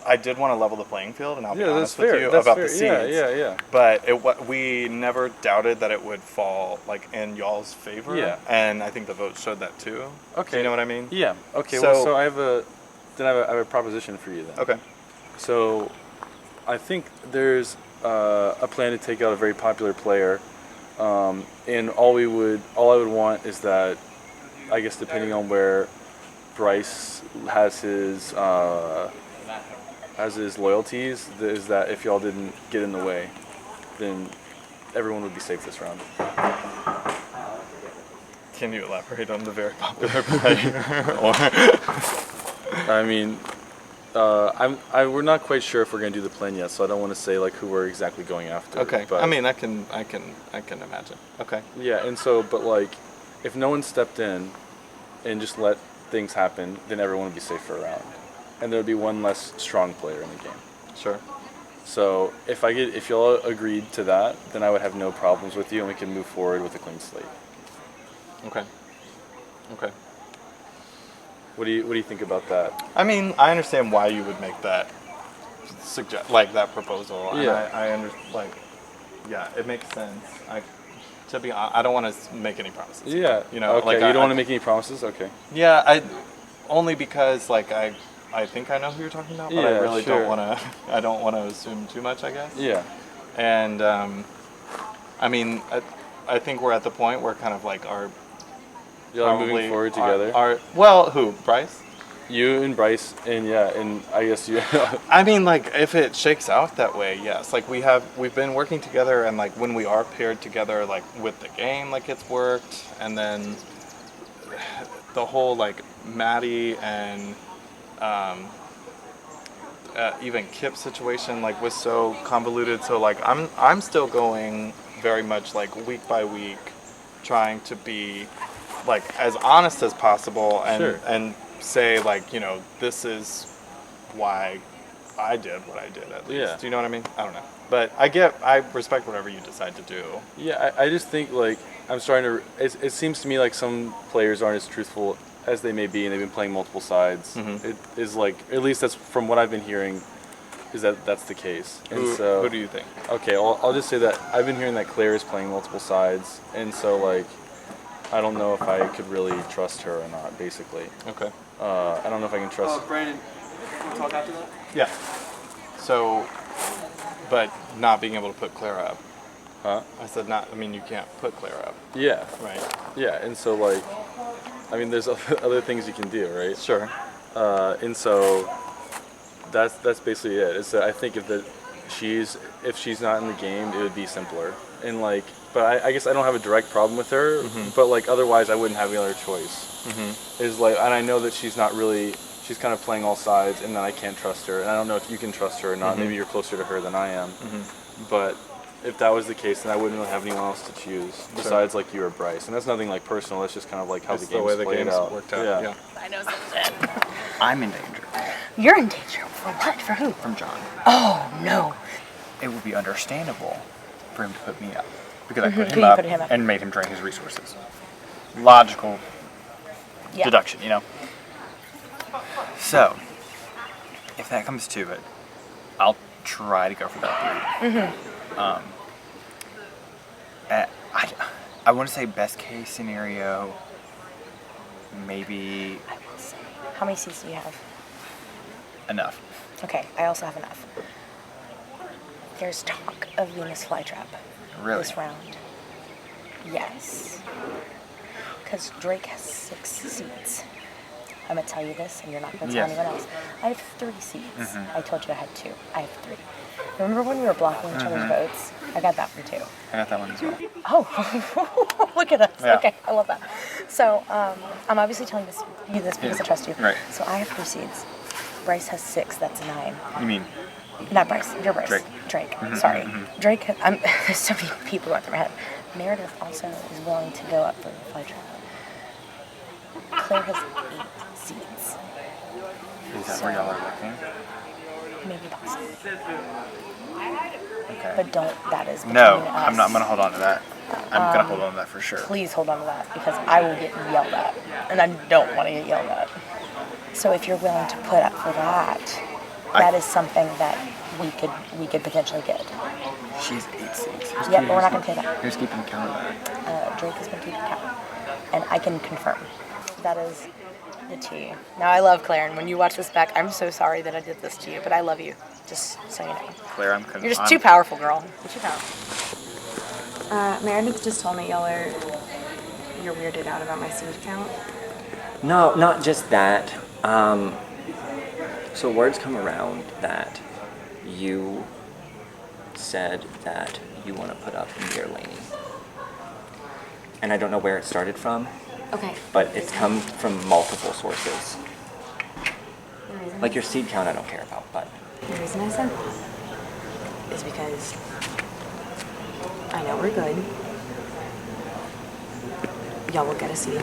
[SPEAKER 10] I did want to level the playing field, and I'll be honest with you about the seeds.
[SPEAKER 5] Yeah.
[SPEAKER 10] But we never doubted that it would fall like in y'all's favor.
[SPEAKER 5] Yeah.
[SPEAKER 10] And I think the vote showed that too.
[SPEAKER 5] Okay.
[SPEAKER 10] Do you know what I mean?
[SPEAKER 5] Yeah. Okay.
[SPEAKER 10] So
[SPEAKER 5] I have a proposition for you then.
[SPEAKER 10] Okay.
[SPEAKER 5] So, I think there's a plan to take out a very popular player, and all I would want is that, I guess depending on where Bryce has his loyalties, is that if y'all didn't get in the way, then everyone would be safe this round.
[SPEAKER 10] Can you elaborate on the very popular player?
[SPEAKER 5] I mean, we're not quite sure if we're gonna do the plan yet, so I don't want to say like who we're exactly going after.
[SPEAKER 10] Okay.
[SPEAKER 5] But
[SPEAKER 10] I mean, I can imagine. Okay.
[SPEAKER 5] Yeah, and so, but like, if no one stepped in and just let things happen, then everyone would be safe for a round, and there would be one less strong player in the game.
[SPEAKER 10] Sure.
[SPEAKER 5] So if y'all agreed to that, then I would have no problems with you, and we can move forward with a clean slate.
[SPEAKER 10] Okay.
[SPEAKER 5] What do you think about that?
[SPEAKER 10] I mean, I understand why you would make that that proposal.
[SPEAKER 5] Yeah.
[SPEAKER 10] And I understand. It makes sense. I don't want to make any promises.
[SPEAKER 5] Yeah.
[SPEAKER 10] You know.
[SPEAKER 5] Okay. You don't want to make any promises. Okay.
[SPEAKER 10] Yeah. Only because I think I know who you're talking about, but I really don't want to. I don't want to assume too much, I guess.
[SPEAKER 5] Yeah.
[SPEAKER 10] And I mean, I think we're at the point where kind of like our.
[SPEAKER 5] Y'all are moving forward together.
[SPEAKER 10] Who? Bryce?
[SPEAKER 5] You and Bryce, and I guess you.
[SPEAKER 10] I mean, like, if it shakes out that way, yes. Like, we've been working together, and like when we are paired together, like with the game, like it's worked, and then the whole like Maddie and even Kip's situation like was so convoluted. So like I'm still going very much like week by week, trying to be like as honest as possible, and say like, you know, this is why I did what I did at least.
[SPEAKER 5] Yeah.
[SPEAKER 10] Do you know what I mean? I don't know. But I respect whatever you decide to do.
[SPEAKER 5] Yeah, I just think like I'm starting to. It seems to me like some players aren't as truthful as they may be, and they've been playing multiple sides.
[SPEAKER 10] Mm-hmm.
[SPEAKER 5] It is like, at least that's from what I've been hearing, is that's the case. And
[SPEAKER 10] who do you think?
[SPEAKER 5] Okay, I'll just say that I've been hearing that Claire is playing multiple sides, and so like I don't know if I could really trust her or not, basically.
[SPEAKER 10] Okay.
[SPEAKER 5] I don't know if I can trust.
[SPEAKER 7] Brandon, can we talk after that?
[SPEAKER 10] Yeah. So, but not being able to put Clara up.
[SPEAKER 5] Huh?
[SPEAKER 10] I said not. I mean, you can't put Clara up.
[SPEAKER 5] Yeah.
[SPEAKER 10] Right.
[SPEAKER 5] Yeah, and so like, I mean, there's other things you can do, right?
[SPEAKER 10] Sure.
[SPEAKER 5] And so that's basically it. It's that I think if she's not in the game, it would be simpler. And like, but I guess I don't have a direct problem with her. But like, otherwise, I wouldn't have any other choice. Is like, and I know that she's not really. She's kind of playing all sides, and then I can't trust her. And I don't know if you can trust her or not. Maybe you're closer to her than I am. But if that was the case, then I wouldn't really have anyone else to choose besides like you or Bryce. And that's nothing like personal. It's just kind of like how
[SPEAKER 10] It's
[SPEAKER 5] the game's
[SPEAKER 10] the way the
[SPEAKER 5] played
[SPEAKER 10] game's
[SPEAKER 5] out.
[SPEAKER 10] worked out. Yeah.
[SPEAKER 4] I know some shit.
[SPEAKER 13] I'm in danger
[SPEAKER 4] You're in danger. For what? For who?
[SPEAKER 13] from John.
[SPEAKER 4] Oh, no.
[SPEAKER 13] It would be understandable for him to put me up because I put
[SPEAKER 4] Who
[SPEAKER 13] him
[SPEAKER 4] you
[SPEAKER 13] up
[SPEAKER 4] put him up?
[SPEAKER 13] and made him drain his resources. Logical
[SPEAKER 4] Yeah.
[SPEAKER 13] deduction, you know? So, if that comes to it, I'll try to go for that 3. I want to say best case scenario, maybe
[SPEAKER 4] How many seats do you have?
[SPEAKER 13] enough.
[SPEAKER 4] Okay, I also have enough. There's talk of Venus flytrap
[SPEAKER 13] Really?
[SPEAKER 4] this round. Yes. Because Drake has 6 seats. I'm going to tell you this, and you're not going to tell
[SPEAKER 13] Yes.
[SPEAKER 4] anyone else. I have 3 seats. I told you I had 2. I have 3. Remember when we were blocking each other's votes? I got that one too.
[SPEAKER 13] I got that one as well.
[SPEAKER 4] Oh, look at us.
[SPEAKER 13] Yeah.
[SPEAKER 4] Okay, I love that. So I'm obviously telling you this because I trust you.
[SPEAKER 13] Right.
[SPEAKER 4] So I have 3 seeds. Bryce has 6. That's 9.
[SPEAKER 13] You mean?
[SPEAKER 4] Not Bryce. You're Bryce.
[SPEAKER 13] Drake.
[SPEAKER 4] Sorry. Drake. There's so many people going through my head. Meredith also is willing to go up for the fly trap. Claire has 8 seeds.
[SPEAKER 13] Is that where y'all are looking?
[SPEAKER 4] Maybe possibly.
[SPEAKER 13] Okay.
[SPEAKER 4] But that is between
[SPEAKER 13] No,
[SPEAKER 4] us.
[SPEAKER 13] I'm not. I'm gonna hold on to that. I'm gonna hold on to that for sure.
[SPEAKER 4] Please hold on to that because I will get yelled at, and I don't want to get yelled at. So if you're willing to put up for that, that is something that we could potentially get.
[SPEAKER 13] She's 8 seeds.
[SPEAKER 4] Yeah, but we're not gonna pay that.
[SPEAKER 13] Who's keeping count of that?
[SPEAKER 4] Drake has been keeping count, and I can confirm that is the tea. Now I love Claire, and when you watch this back, I'm so sorry that I did this to you, but I love you. Just so you know.
[SPEAKER 13] Claire,
[SPEAKER 4] You're just too powerful, girl. You're too powerful.
[SPEAKER 9] Meredith just told me you're weirded out about my seed count.
[SPEAKER 8] No, not just that. So words come around that you said that you want to put up near Lainey. And I don't know where it started from,
[SPEAKER 9] Okay.
[SPEAKER 8] but it's come from multiple sources. Like your seed count I don't care about, but
[SPEAKER 9] The reason I said that is because I know we're good. Y'all will get a seed.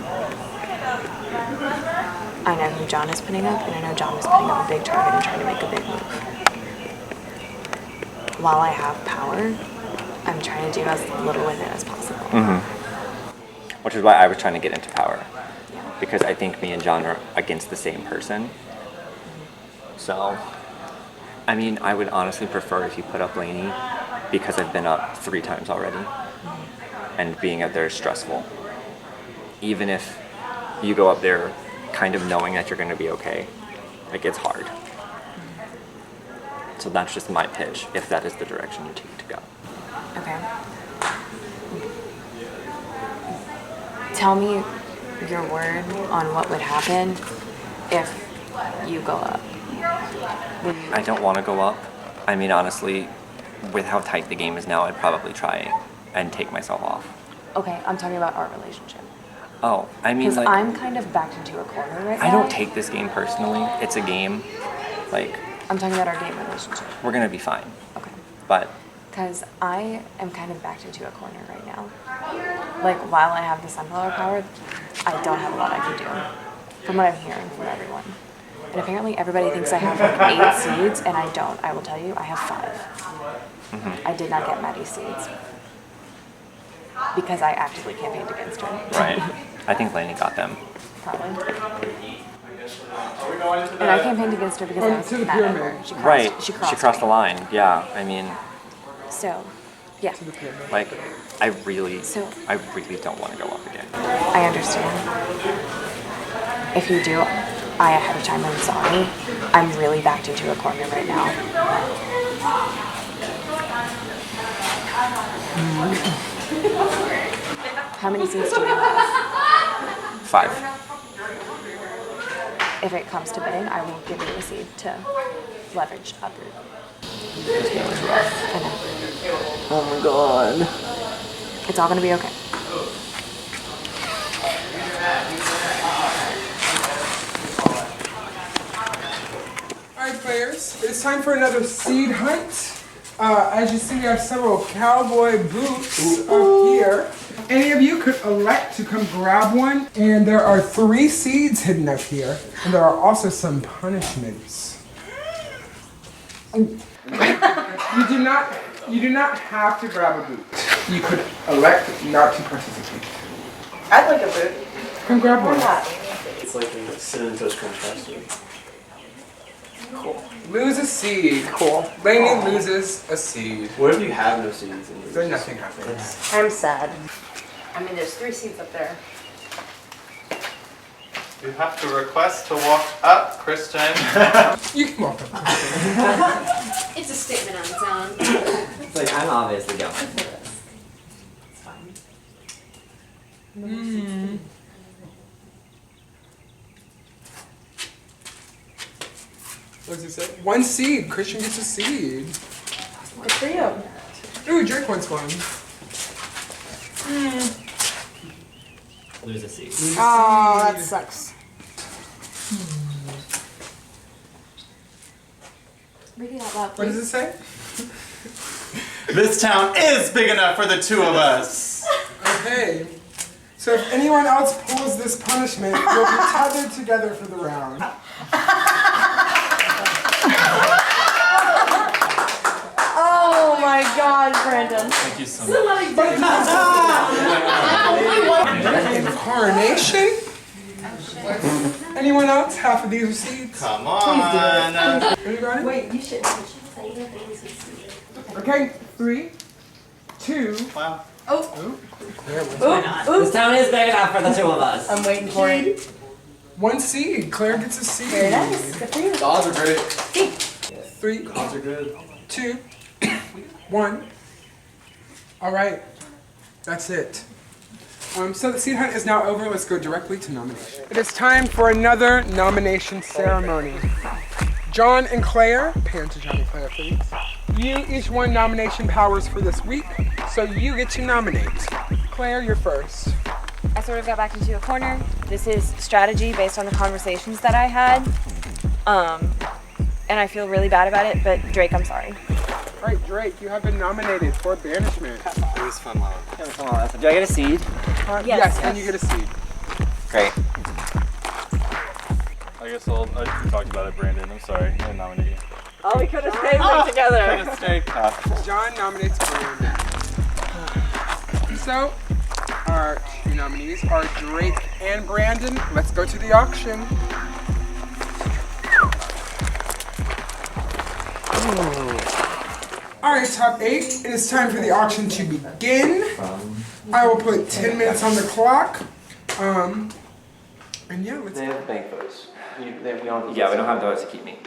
[SPEAKER 9] I know who John is putting up, and I know John is putting up a big target and trying to make a big move. While I have power, I'm trying to do as little with it as possible.
[SPEAKER 8] which is why I was trying to get into power. Because I think me and John are against the same person. So, I mean, I would honestly prefer if you put up Lainey because I've been up 3 times already. And being up there is stressful. Even if you go up there kind of knowing that you're going to be okay, like it's hard. So that's just my pitch, if that is the direction you take to go.
[SPEAKER 9] Okay. Tell me your word on what would happen if you go up.
[SPEAKER 8] I don't want to go up. I mean, honestly, with how tight the game is now, I'd probably try and take myself off.
[SPEAKER 9] Okay, I'm talking about our relationship.
[SPEAKER 8] Oh, I mean,
[SPEAKER 9] Because
[SPEAKER 8] like,
[SPEAKER 9] I'm kind of backed into a corner right now.
[SPEAKER 8] I don't take this game personally. It's a game. Like,
[SPEAKER 9] I'm talking about our game relationship.
[SPEAKER 8] we're going to be fine.
[SPEAKER 9] Okay.
[SPEAKER 8] But
[SPEAKER 9] Because I am kind of backed into a corner right now. Like, while I have the sunflower power, I don't have a lot I can do. From what I'm hearing from everyone. And apparently everybody thinks I have like 8 seeds, and I don't. I will tell you, I have 5. I did not get Maddie's seeds. Because I actively campaigned against her.
[SPEAKER 8] right. I think Lainey got them.
[SPEAKER 9] Probably. And I campaigned against her because I was mad at her. She crossed,
[SPEAKER 8] Right.
[SPEAKER 9] She crossed
[SPEAKER 8] She crossed
[SPEAKER 9] me.
[SPEAKER 8] the line. Yeah. I mean,
[SPEAKER 9] So, Yeah.
[SPEAKER 1] to the pyramid.
[SPEAKER 8] Like, I really
[SPEAKER 9] So-
[SPEAKER 8] don't want to go up again.
[SPEAKER 9] I understand. If you do, I ahead of time am sorry. I'm really backed into a corner right now. How many seats do you have?
[SPEAKER 8] 5.
[SPEAKER 9] If it comes to bidding, I will give you a seed to leverage up.
[SPEAKER 8] Oh my god.
[SPEAKER 9] It's all gonna be okay.
[SPEAKER 1] Alright players, it's time for another seed hunt. As you see, we have several cowboy boots up here. Any of you could elect to come grab one, and there are 3 seeds hidden up here, and there are also some punishments. You do not have to grab a boot. You could elect not to participate.
[SPEAKER 4] I'd like a boot.
[SPEAKER 1] Come grab one.
[SPEAKER 7] It's like a cinnamon toast crunch pastry.
[SPEAKER 1] Cool. Lose a seed. Cool. Lainey loses a seed.
[SPEAKER 7] What if you have no seeds?
[SPEAKER 1] Then nothing happens.
[SPEAKER 4] I'm sad. I mean, there's 3 seats up there.
[SPEAKER 10] You have to request to walk up, Christian.
[SPEAKER 1] You can walk up.
[SPEAKER 12] It's a statement on its own.
[SPEAKER 8] It's like, I'm obviously going for this. It's fine.
[SPEAKER 1] What does it say? 1 seed. Christian gets a seed.
[SPEAKER 4] Good for you.
[SPEAKER 1] Ooh, Drake wants one.
[SPEAKER 8] Lose a seed.
[SPEAKER 4] Oh, that sucks.
[SPEAKER 12] Read it out loud,
[SPEAKER 1] What does
[SPEAKER 12] please.
[SPEAKER 1] it say?
[SPEAKER 10] This town is big enough for the 2 of us.
[SPEAKER 1] Okay. So if anyone else pulls this punishment, you'll be tethered together for the round.
[SPEAKER 4] Oh my God, Brandon.
[SPEAKER 5] Thank you so much.
[SPEAKER 1] Incarnation? Anyone else? Half of these are seeds?
[SPEAKER 10] Come on.
[SPEAKER 1] Anybody?
[SPEAKER 4] Wait, you should.
[SPEAKER 1] Okay, 3, 2.
[SPEAKER 10] Wow.
[SPEAKER 8] This town is big enough for the 2 of us.
[SPEAKER 4] I'm waiting for it.
[SPEAKER 1] 1 seed. Claire gets a seed.
[SPEAKER 4] Very nice. Good for you.
[SPEAKER 7] Odds are great.
[SPEAKER 1] 3,
[SPEAKER 7] Odds are good.
[SPEAKER 1] 2, 1. All right, that's it. So the seed hunt is now over. Let's go directly to nomination. It is time for another nomination ceremony. John and Claire, pan to John and Claire, please. You each won nomination powers for this week, so you get to nominate. Claire, you're first.
[SPEAKER 9] I sort of got back into a corner. This is strategy based on the conversations that I had. And I feel really bad about it, but Drake, I'm sorry.
[SPEAKER 1] All right, Drake, you have been nominated for banishment.
[SPEAKER 10] It was fun, Lila.
[SPEAKER 8] Do I get a seed?
[SPEAKER 1] Yes, and you get a seed.
[SPEAKER 8] Great.
[SPEAKER 5] I guess we talked about it, Brandon. I'm sorry. I nominate you.
[SPEAKER 8] Oh, we could have stayed there together.
[SPEAKER 5] Could've stayed.
[SPEAKER 1] John nominates Brandon. So, our 2 nominees are Drake and Brandon. Let's go to the auction. Alright, top 8. It is time for the auction to begin. I will put 10 minutes on the clock. And yeah, let's
[SPEAKER 6] They have bank votes. We don't
[SPEAKER 8] have those to keep me.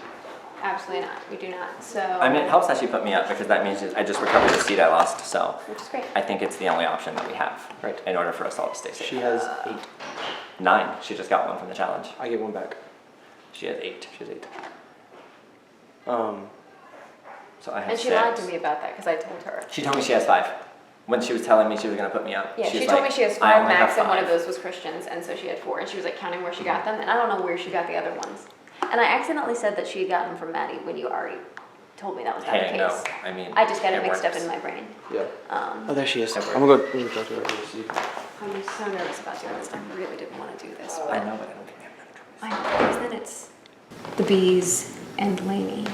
[SPEAKER 12] Absolutely not. We do not. So.
[SPEAKER 8] I mean, it helps that she put me up because that means I just recovered the seed I lost. So
[SPEAKER 12] Which is great.
[SPEAKER 8] I think it's the only option that we have,
[SPEAKER 6] Right.
[SPEAKER 8] in order for us all to stay safe.
[SPEAKER 6] She has 8.
[SPEAKER 8] 9. She just got one from the challenge.
[SPEAKER 6] I get 1 back.
[SPEAKER 8] She has 8.
[SPEAKER 6] She has 8.
[SPEAKER 8] So I have
[SPEAKER 12] And she
[SPEAKER 8] 6.
[SPEAKER 12] lied to me about that because I told her.
[SPEAKER 8] She told me she has 5. When she was telling me she was gonna put me up.
[SPEAKER 12] Yeah,
[SPEAKER 8] she
[SPEAKER 12] she
[SPEAKER 8] was
[SPEAKER 12] told
[SPEAKER 8] like,
[SPEAKER 12] me she has
[SPEAKER 8] "I
[SPEAKER 12] 5
[SPEAKER 8] only have
[SPEAKER 12] max, and one of
[SPEAKER 8] 5."
[SPEAKER 12] those was Christian's, and so she had 4. And she was like counting where she got them, and I don't know where she got the other ones. And I accidentally said that she had gotten them from Maddie when you already told me that was not the
[SPEAKER 8] Hey,
[SPEAKER 12] case.
[SPEAKER 8] no. I mean,
[SPEAKER 12] I just got it
[SPEAKER 8] it
[SPEAKER 12] mixed up
[SPEAKER 8] works.
[SPEAKER 12] in my brain.
[SPEAKER 6] Yeah.
[SPEAKER 12] Um,
[SPEAKER 6] Oh, there she is. I'm gonna go talk to her. See.
[SPEAKER 12] I'm so nervous about doing this. I really didn't want to do this,
[SPEAKER 8] I
[SPEAKER 12] but
[SPEAKER 8] know, but I don't think we have another choice.
[SPEAKER 12] I know, because then it's the bees and Lainey,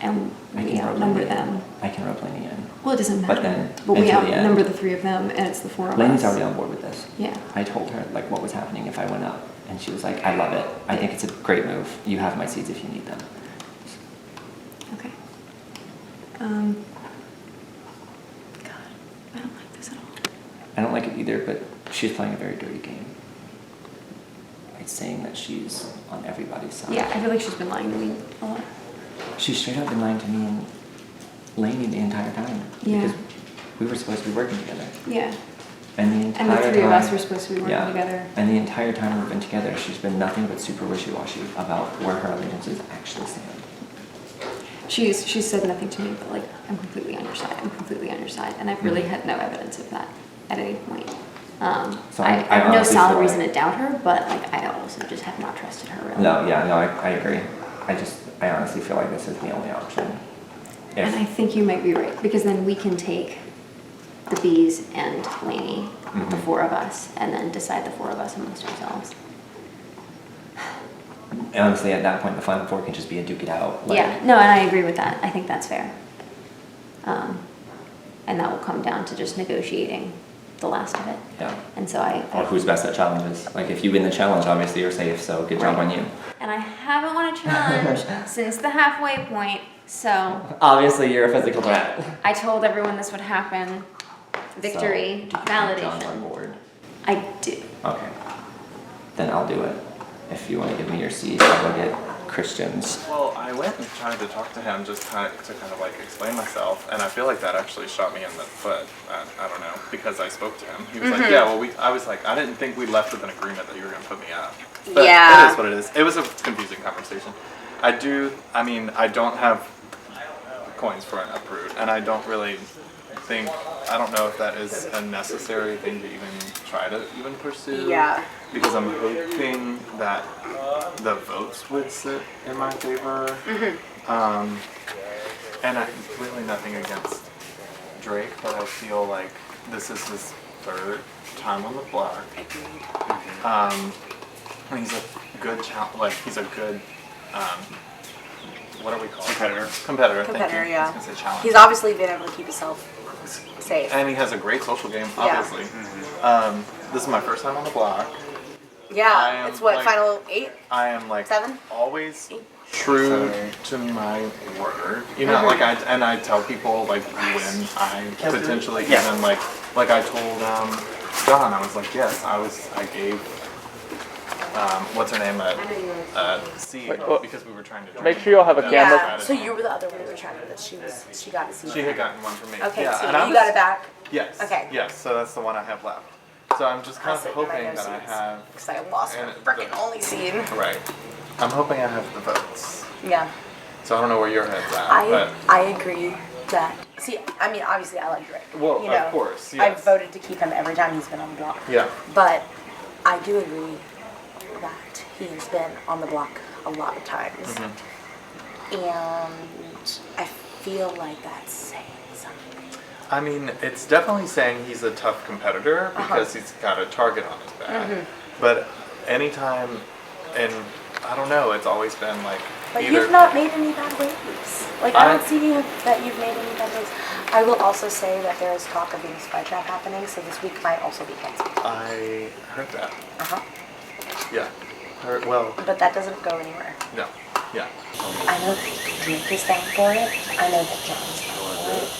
[SPEAKER 12] and
[SPEAKER 8] I
[SPEAKER 12] we
[SPEAKER 8] can rope
[SPEAKER 12] outnumber
[SPEAKER 8] Lainey in.
[SPEAKER 12] them.
[SPEAKER 8] I can rope Lainey in.
[SPEAKER 12] Well, it doesn't matter.
[SPEAKER 8] But then,
[SPEAKER 12] But we
[SPEAKER 8] until the end.
[SPEAKER 12] outnumber the 3 of them, and it's the 4 of
[SPEAKER 8] Lainey's
[SPEAKER 12] us.
[SPEAKER 8] already on board with this.
[SPEAKER 12] Yeah.
[SPEAKER 8] I told her like what was happening if I went up, and she was like, "I love it. I think it's a great move. You have my seeds if you need them."
[SPEAKER 12] Okay. God.
[SPEAKER 8] I don't like it either, but she's playing a very dirty game. By saying that she's on everybody's side.
[SPEAKER 12] Yeah, I feel like she's been lying to me a lot.
[SPEAKER 8] She's straight up been lying to me and Lainey the entire time.
[SPEAKER 12] Yeah.
[SPEAKER 8] Because we were supposed to be working together.
[SPEAKER 12] Yeah.
[SPEAKER 8] And the entire
[SPEAKER 12] And the three of
[SPEAKER 8] time,
[SPEAKER 12] us were supposed to be working together.
[SPEAKER 8] And the entire time we've been together, she's been nothing but super wishy-washy about where her allegiances actually stand.
[SPEAKER 12] She's said nothing to me, but like, I'm completely on your side. I'm completely on your side. And I've really had no evidence of that at any point.
[SPEAKER 8] So
[SPEAKER 12] I
[SPEAKER 8] I
[SPEAKER 12] have no
[SPEAKER 8] honestly
[SPEAKER 12] solid
[SPEAKER 8] feel
[SPEAKER 12] reason
[SPEAKER 8] like-
[SPEAKER 12] to doubt her, but like, I also just have not trusted her really.
[SPEAKER 8] No, yeah, no, I agree. I honestly feel like this is the only option.
[SPEAKER 12] And I think you might be right, because then we can take the Bees and Lainey, the four of us, and then decide the four of us amongst ourselves.
[SPEAKER 8] Honestly, at that point, the Final Four can just be a duke it out. Like,
[SPEAKER 12] Yeah, no, and I agree with that. I think that's fair. And that will come down to just negotiating the last of it.
[SPEAKER 8] Yeah.
[SPEAKER 12] And so I
[SPEAKER 8] Or who's best at challenges. Like, if you win the challenge, obviously you're safe, so good job on you.
[SPEAKER 12] And I haven't won a challenge since the halfway point, so
[SPEAKER 8] Obviously, you're a physical threat.
[SPEAKER 12] I told everyone this would happen. Victory,
[SPEAKER 8] So, do you want John
[SPEAKER 12] validation.
[SPEAKER 8] on board?
[SPEAKER 12] I do.
[SPEAKER 8] Okay. Then I'll do it. If you want to give me your C's, I'll go get Christian's.
[SPEAKER 10] Well, I went and tried to talk to him just kind of like explain myself, and I feel like that actually shot me in the foot. I don't know, because I spoke to him. He was like, yeah, well, I was like, I didn't think we left with an agreement that you were going to put me up. But
[SPEAKER 9] Yeah.
[SPEAKER 10] it is what it is. It was a confusing conversation. I don't have coins for an uproot, and I don't really think, I don't know if that is a necessary thing to even try to even pursue.
[SPEAKER 9] Yeah.
[SPEAKER 10] Because I'm hoping that the votes would sit in my favor. And really nothing against Drake, but I feel like this is his third time on the block. He's a good he's a good, what do we call it? Competitor, thank
[SPEAKER 4] Competitor,
[SPEAKER 10] you.
[SPEAKER 4] yeah.
[SPEAKER 10] I was gonna say challenge.
[SPEAKER 4] He's obviously been able to keep himself safe.
[SPEAKER 10] And he has a great social game,
[SPEAKER 4] Yeah.
[SPEAKER 10] obviously. This is my first time on the block. I
[SPEAKER 4] Yeah,
[SPEAKER 10] am,
[SPEAKER 4] it's what,
[SPEAKER 10] like-
[SPEAKER 4] final 8?
[SPEAKER 10] I am like
[SPEAKER 4] 7?
[SPEAKER 10] always true to my word. You know, like I tell people like when I potentially even like I told John, I was like, yes, I gave what's her name a C because we were trying to
[SPEAKER 11] Make sure you'll have a camera.
[SPEAKER 4] Yeah, so you were the other one we were trying to that she got to see.
[SPEAKER 10] She had gotten one from me.
[SPEAKER 4] Okay,
[SPEAKER 10] yeah,
[SPEAKER 4] so
[SPEAKER 10] and I
[SPEAKER 4] you
[SPEAKER 10] was-
[SPEAKER 4] got it back?
[SPEAKER 10] Yes.
[SPEAKER 4] Okay.
[SPEAKER 10] Yes, so that's the one I have left. So I'm just kind of
[SPEAKER 4] sit in my
[SPEAKER 10] hoping
[SPEAKER 4] no
[SPEAKER 10] that I
[SPEAKER 4] seats.
[SPEAKER 10] have.
[SPEAKER 4] Because I lost my
[SPEAKER 10] and
[SPEAKER 4] freaking only scene.
[SPEAKER 10] Right. I'm hoping I have the votes.
[SPEAKER 4] Yeah.
[SPEAKER 10] So I don't know where your head's at, but.
[SPEAKER 4] I agree that. See, I mean, obviously I like Drake.
[SPEAKER 10] Well,
[SPEAKER 4] you know,
[SPEAKER 10] of course,
[SPEAKER 4] I've
[SPEAKER 10] yes.
[SPEAKER 4] voted to keep him every time he's been on the block.
[SPEAKER 10] Yeah.
[SPEAKER 4] But I do agree that he's been on the block a lot of times.
[SPEAKER 10] Mm-hmm.
[SPEAKER 4] And I feel like that's saying something.
[SPEAKER 10] I mean, it's definitely saying he's a tough competitor because he's got a target on his back. But anytime, and I don't know, it's always been like
[SPEAKER 4] But
[SPEAKER 10] either.
[SPEAKER 4] you've not made any bad waves. Like, I don't see that you've made any bad waves. I will also say that there is talk of being a spy trap happening, so this week might also be canceled.
[SPEAKER 10] I heard that.
[SPEAKER 4] Uh-huh.
[SPEAKER 10] Yeah. Well,
[SPEAKER 4] But that doesn't go anywhere.
[SPEAKER 10] no. Yeah.
[SPEAKER 4] I know that Drake is down for it. I know that John's down for it.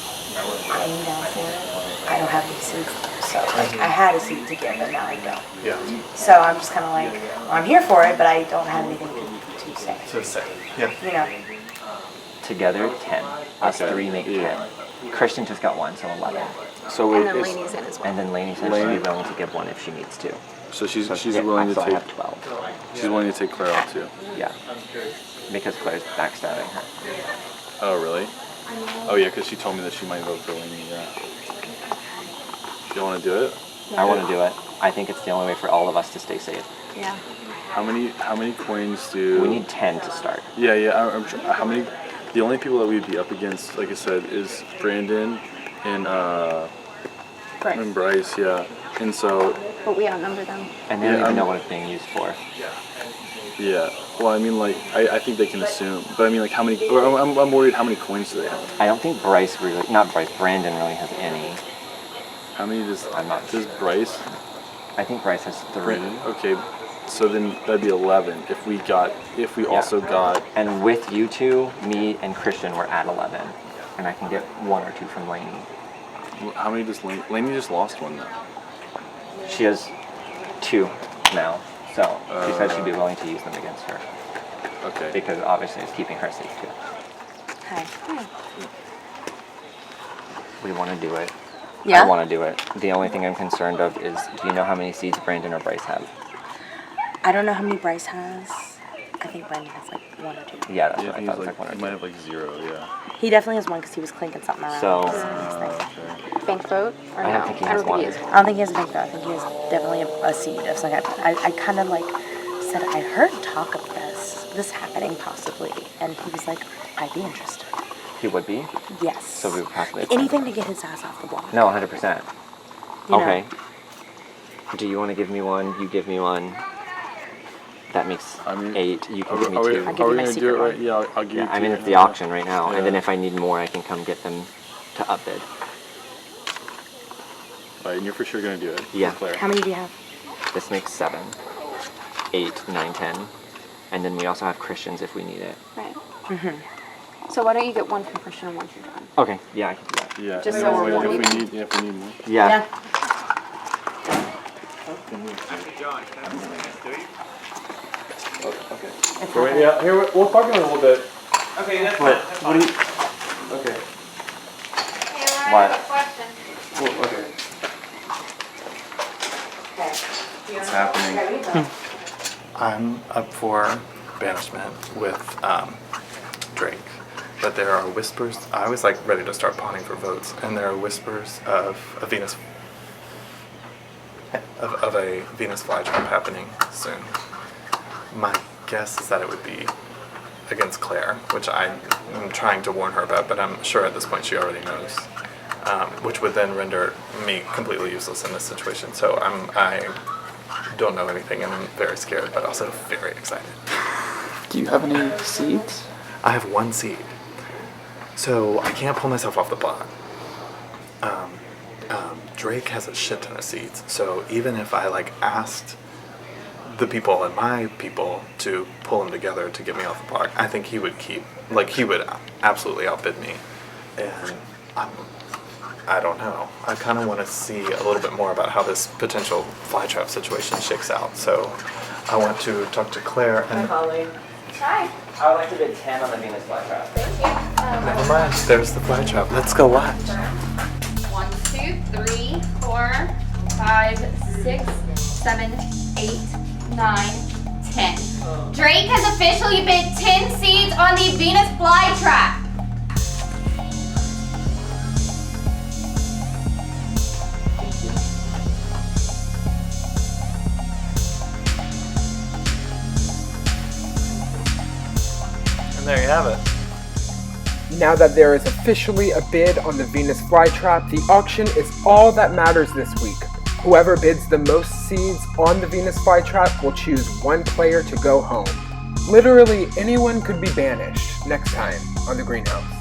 [SPEAKER 4] I'm down for it. I don't have any seats there, so like, I had a seat to give, and now I don't.
[SPEAKER 10] Yeah.
[SPEAKER 4] So I'm just kind of like, well, I'm here for it, but I don't have anything to say.
[SPEAKER 10] To say. Yeah.
[SPEAKER 4] You know.
[SPEAKER 8] Together, 10. Us three make 10. Christian just got 1, so 11.
[SPEAKER 13] So
[SPEAKER 12] And then Lainey's in as well.
[SPEAKER 8] And then Lainey said she'd be willing to give 1 if she needs to.
[SPEAKER 5] So she's
[SPEAKER 8] Yeah,
[SPEAKER 5] willing to
[SPEAKER 8] so I
[SPEAKER 5] take.
[SPEAKER 8] have 12.
[SPEAKER 5] She's willing to take Claire out too.
[SPEAKER 8] Yeah. Because Claire's backstabbing her.
[SPEAKER 5] Oh really? Oh yeah, because she told me that she might vote for Lainey. Yeah. You want to do it?
[SPEAKER 8] I want to do it. I think it's the only way for all of us to stay safe.
[SPEAKER 12] Yeah.
[SPEAKER 5] How many coins do?
[SPEAKER 8] We need 10 to start.
[SPEAKER 5] Yeah, yeah. How many? The only people that we'd be up against, like I said, is Brandon and Bryce. Yeah. And so.
[SPEAKER 12] But we outnumber them.
[SPEAKER 8] And they don't even know what it's being used for.
[SPEAKER 5] Yeah. Well, I mean, like, I think they can assume, but I mean, like, how many? Or I'm worried. How many coins do they have?
[SPEAKER 8] I don't think Brandon really has any.
[SPEAKER 5] How many does?
[SPEAKER 8] I'm not
[SPEAKER 5] Does Bryce?
[SPEAKER 8] I think Bryce has 3.
[SPEAKER 5] Okay. So then that'd be 11 if we also got.
[SPEAKER 8] And with you two, me and Christian were at 11. And I can get 1 or 2 from Lainey.
[SPEAKER 5] How many does Lainey? Lainey just lost one though.
[SPEAKER 8] She has 2 now, so she said she'd be willing to use them against her.
[SPEAKER 5] Okay.
[SPEAKER 8] Because obviously it's keeping her safe too.
[SPEAKER 4] Hi.
[SPEAKER 8] We want to do it.
[SPEAKER 4] Yeah?
[SPEAKER 8] I want to do it. The only thing I'm concerned of is, do you know how many seeds Brandon or Bryce have?
[SPEAKER 4] I don't know how many Bryce has. I think Brandon has like 1 or 2.
[SPEAKER 8] Yeah, that's what I thought. It was like 1 or 2.
[SPEAKER 5] He might have like 0, yeah.
[SPEAKER 4] He definitely has 1 because he was clinking something around.
[SPEAKER 8] So,
[SPEAKER 12] Bank vote? Or
[SPEAKER 8] I
[SPEAKER 12] no?
[SPEAKER 8] don't think he has
[SPEAKER 12] I don't think he
[SPEAKER 8] one.
[SPEAKER 12] is.
[SPEAKER 4] I don't think he has a bank vote. I think he has definitely a seed of some kind. I kind of like said, I heard talk of this happening possibly. And he was like, I'd be interested.
[SPEAKER 8] He would be?
[SPEAKER 4] Yes.
[SPEAKER 8] So we would possibly...
[SPEAKER 4] Anything to get his ass off the block.
[SPEAKER 8] No, 100%.
[SPEAKER 4] You know.
[SPEAKER 8] Okay. Do you want to give me 1? You give me 1. That makes 8. You can give me 2.
[SPEAKER 5] Are we going to do it right? Yeah, I'll give you 2.
[SPEAKER 8] I'm in at the auction right now, and then if I need more, I can come get them to upbid.
[SPEAKER 5] Alright, and you're for sure going to do it?
[SPEAKER 8] Yeah.
[SPEAKER 5] Claire.
[SPEAKER 4] How many do you have?
[SPEAKER 8] This makes 7, 8, 9, 10. And then we also have Christians if we need it.
[SPEAKER 12] Right. So why don't you get 1 from Christian and 1 from John?
[SPEAKER 8] Okay, yeah, I can do that.
[SPEAKER 5] Yeah.
[SPEAKER 12] Just so we're
[SPEAKER 5] if we
[SPEAKER 12] ready.
[SPEAKER 5] need, if we need more.
[SPEAKER 8] Yeah.
[SPEAKER 5] Okay. So, yeah, here we'll park it a little bit.
[SPEAKER 13] Okay, that's
[SPEAKER 5] What?
[SPEAKER 13] fine.
[SPEAKER 5] What do you? Okay.
[SPEAKER 8] What?
[SPEAKER 5] Well, okay.
[SPEAKER 10] What's happening? I'm up for banishment with Drake, but there are whispers. I was like ready to start pawning for votes, and there are whispers of a Venus flytrap happening soon. My guess is that it would be against Claire, which I'm trying to warn her about, but I'm sure at this point she already knows, which would then render me completely useless in this situation. So I don't know anything, and I'm very scared, but also very excited.
[SPEAKER 11] Do you have any seeds?
[SPEAKER 10] I have 1 seed, so I can't pull myself off the block. Drake has a shit ton of seeds, so even if I like asked the people and my people to pull them together to get me off the block, I think he would absolutely outbid me, and I don't know. I kind of want to see a little bit more about how this potential flytrap situation shakes out. So I want to talk to Claire and...
[SPEAKER 12] Hi.
[SPEAKER 8] I would like to bid 10 on the Venus flytrap.
[SPEAKER 12] Thank you.
[SPEAKER 10] Never mind, there's the flytrap. Let's go watch.
[SPEAKER 14] 1, 2, 3, 4, 5, 6, 7, 8, 9, 10. Drake has officially bid 10 seeds on the Venus flytrap.
[SPEAKER 10] And there you have it.
[SPEAKER 1] Now that there is officially a bid on the Venus flytrap, the auction is all that matters this week. Whoever bids the most seeds on the Venus flytrap will choose 1 player to go home. Literally anyone could be banished next time on The Greenhouse.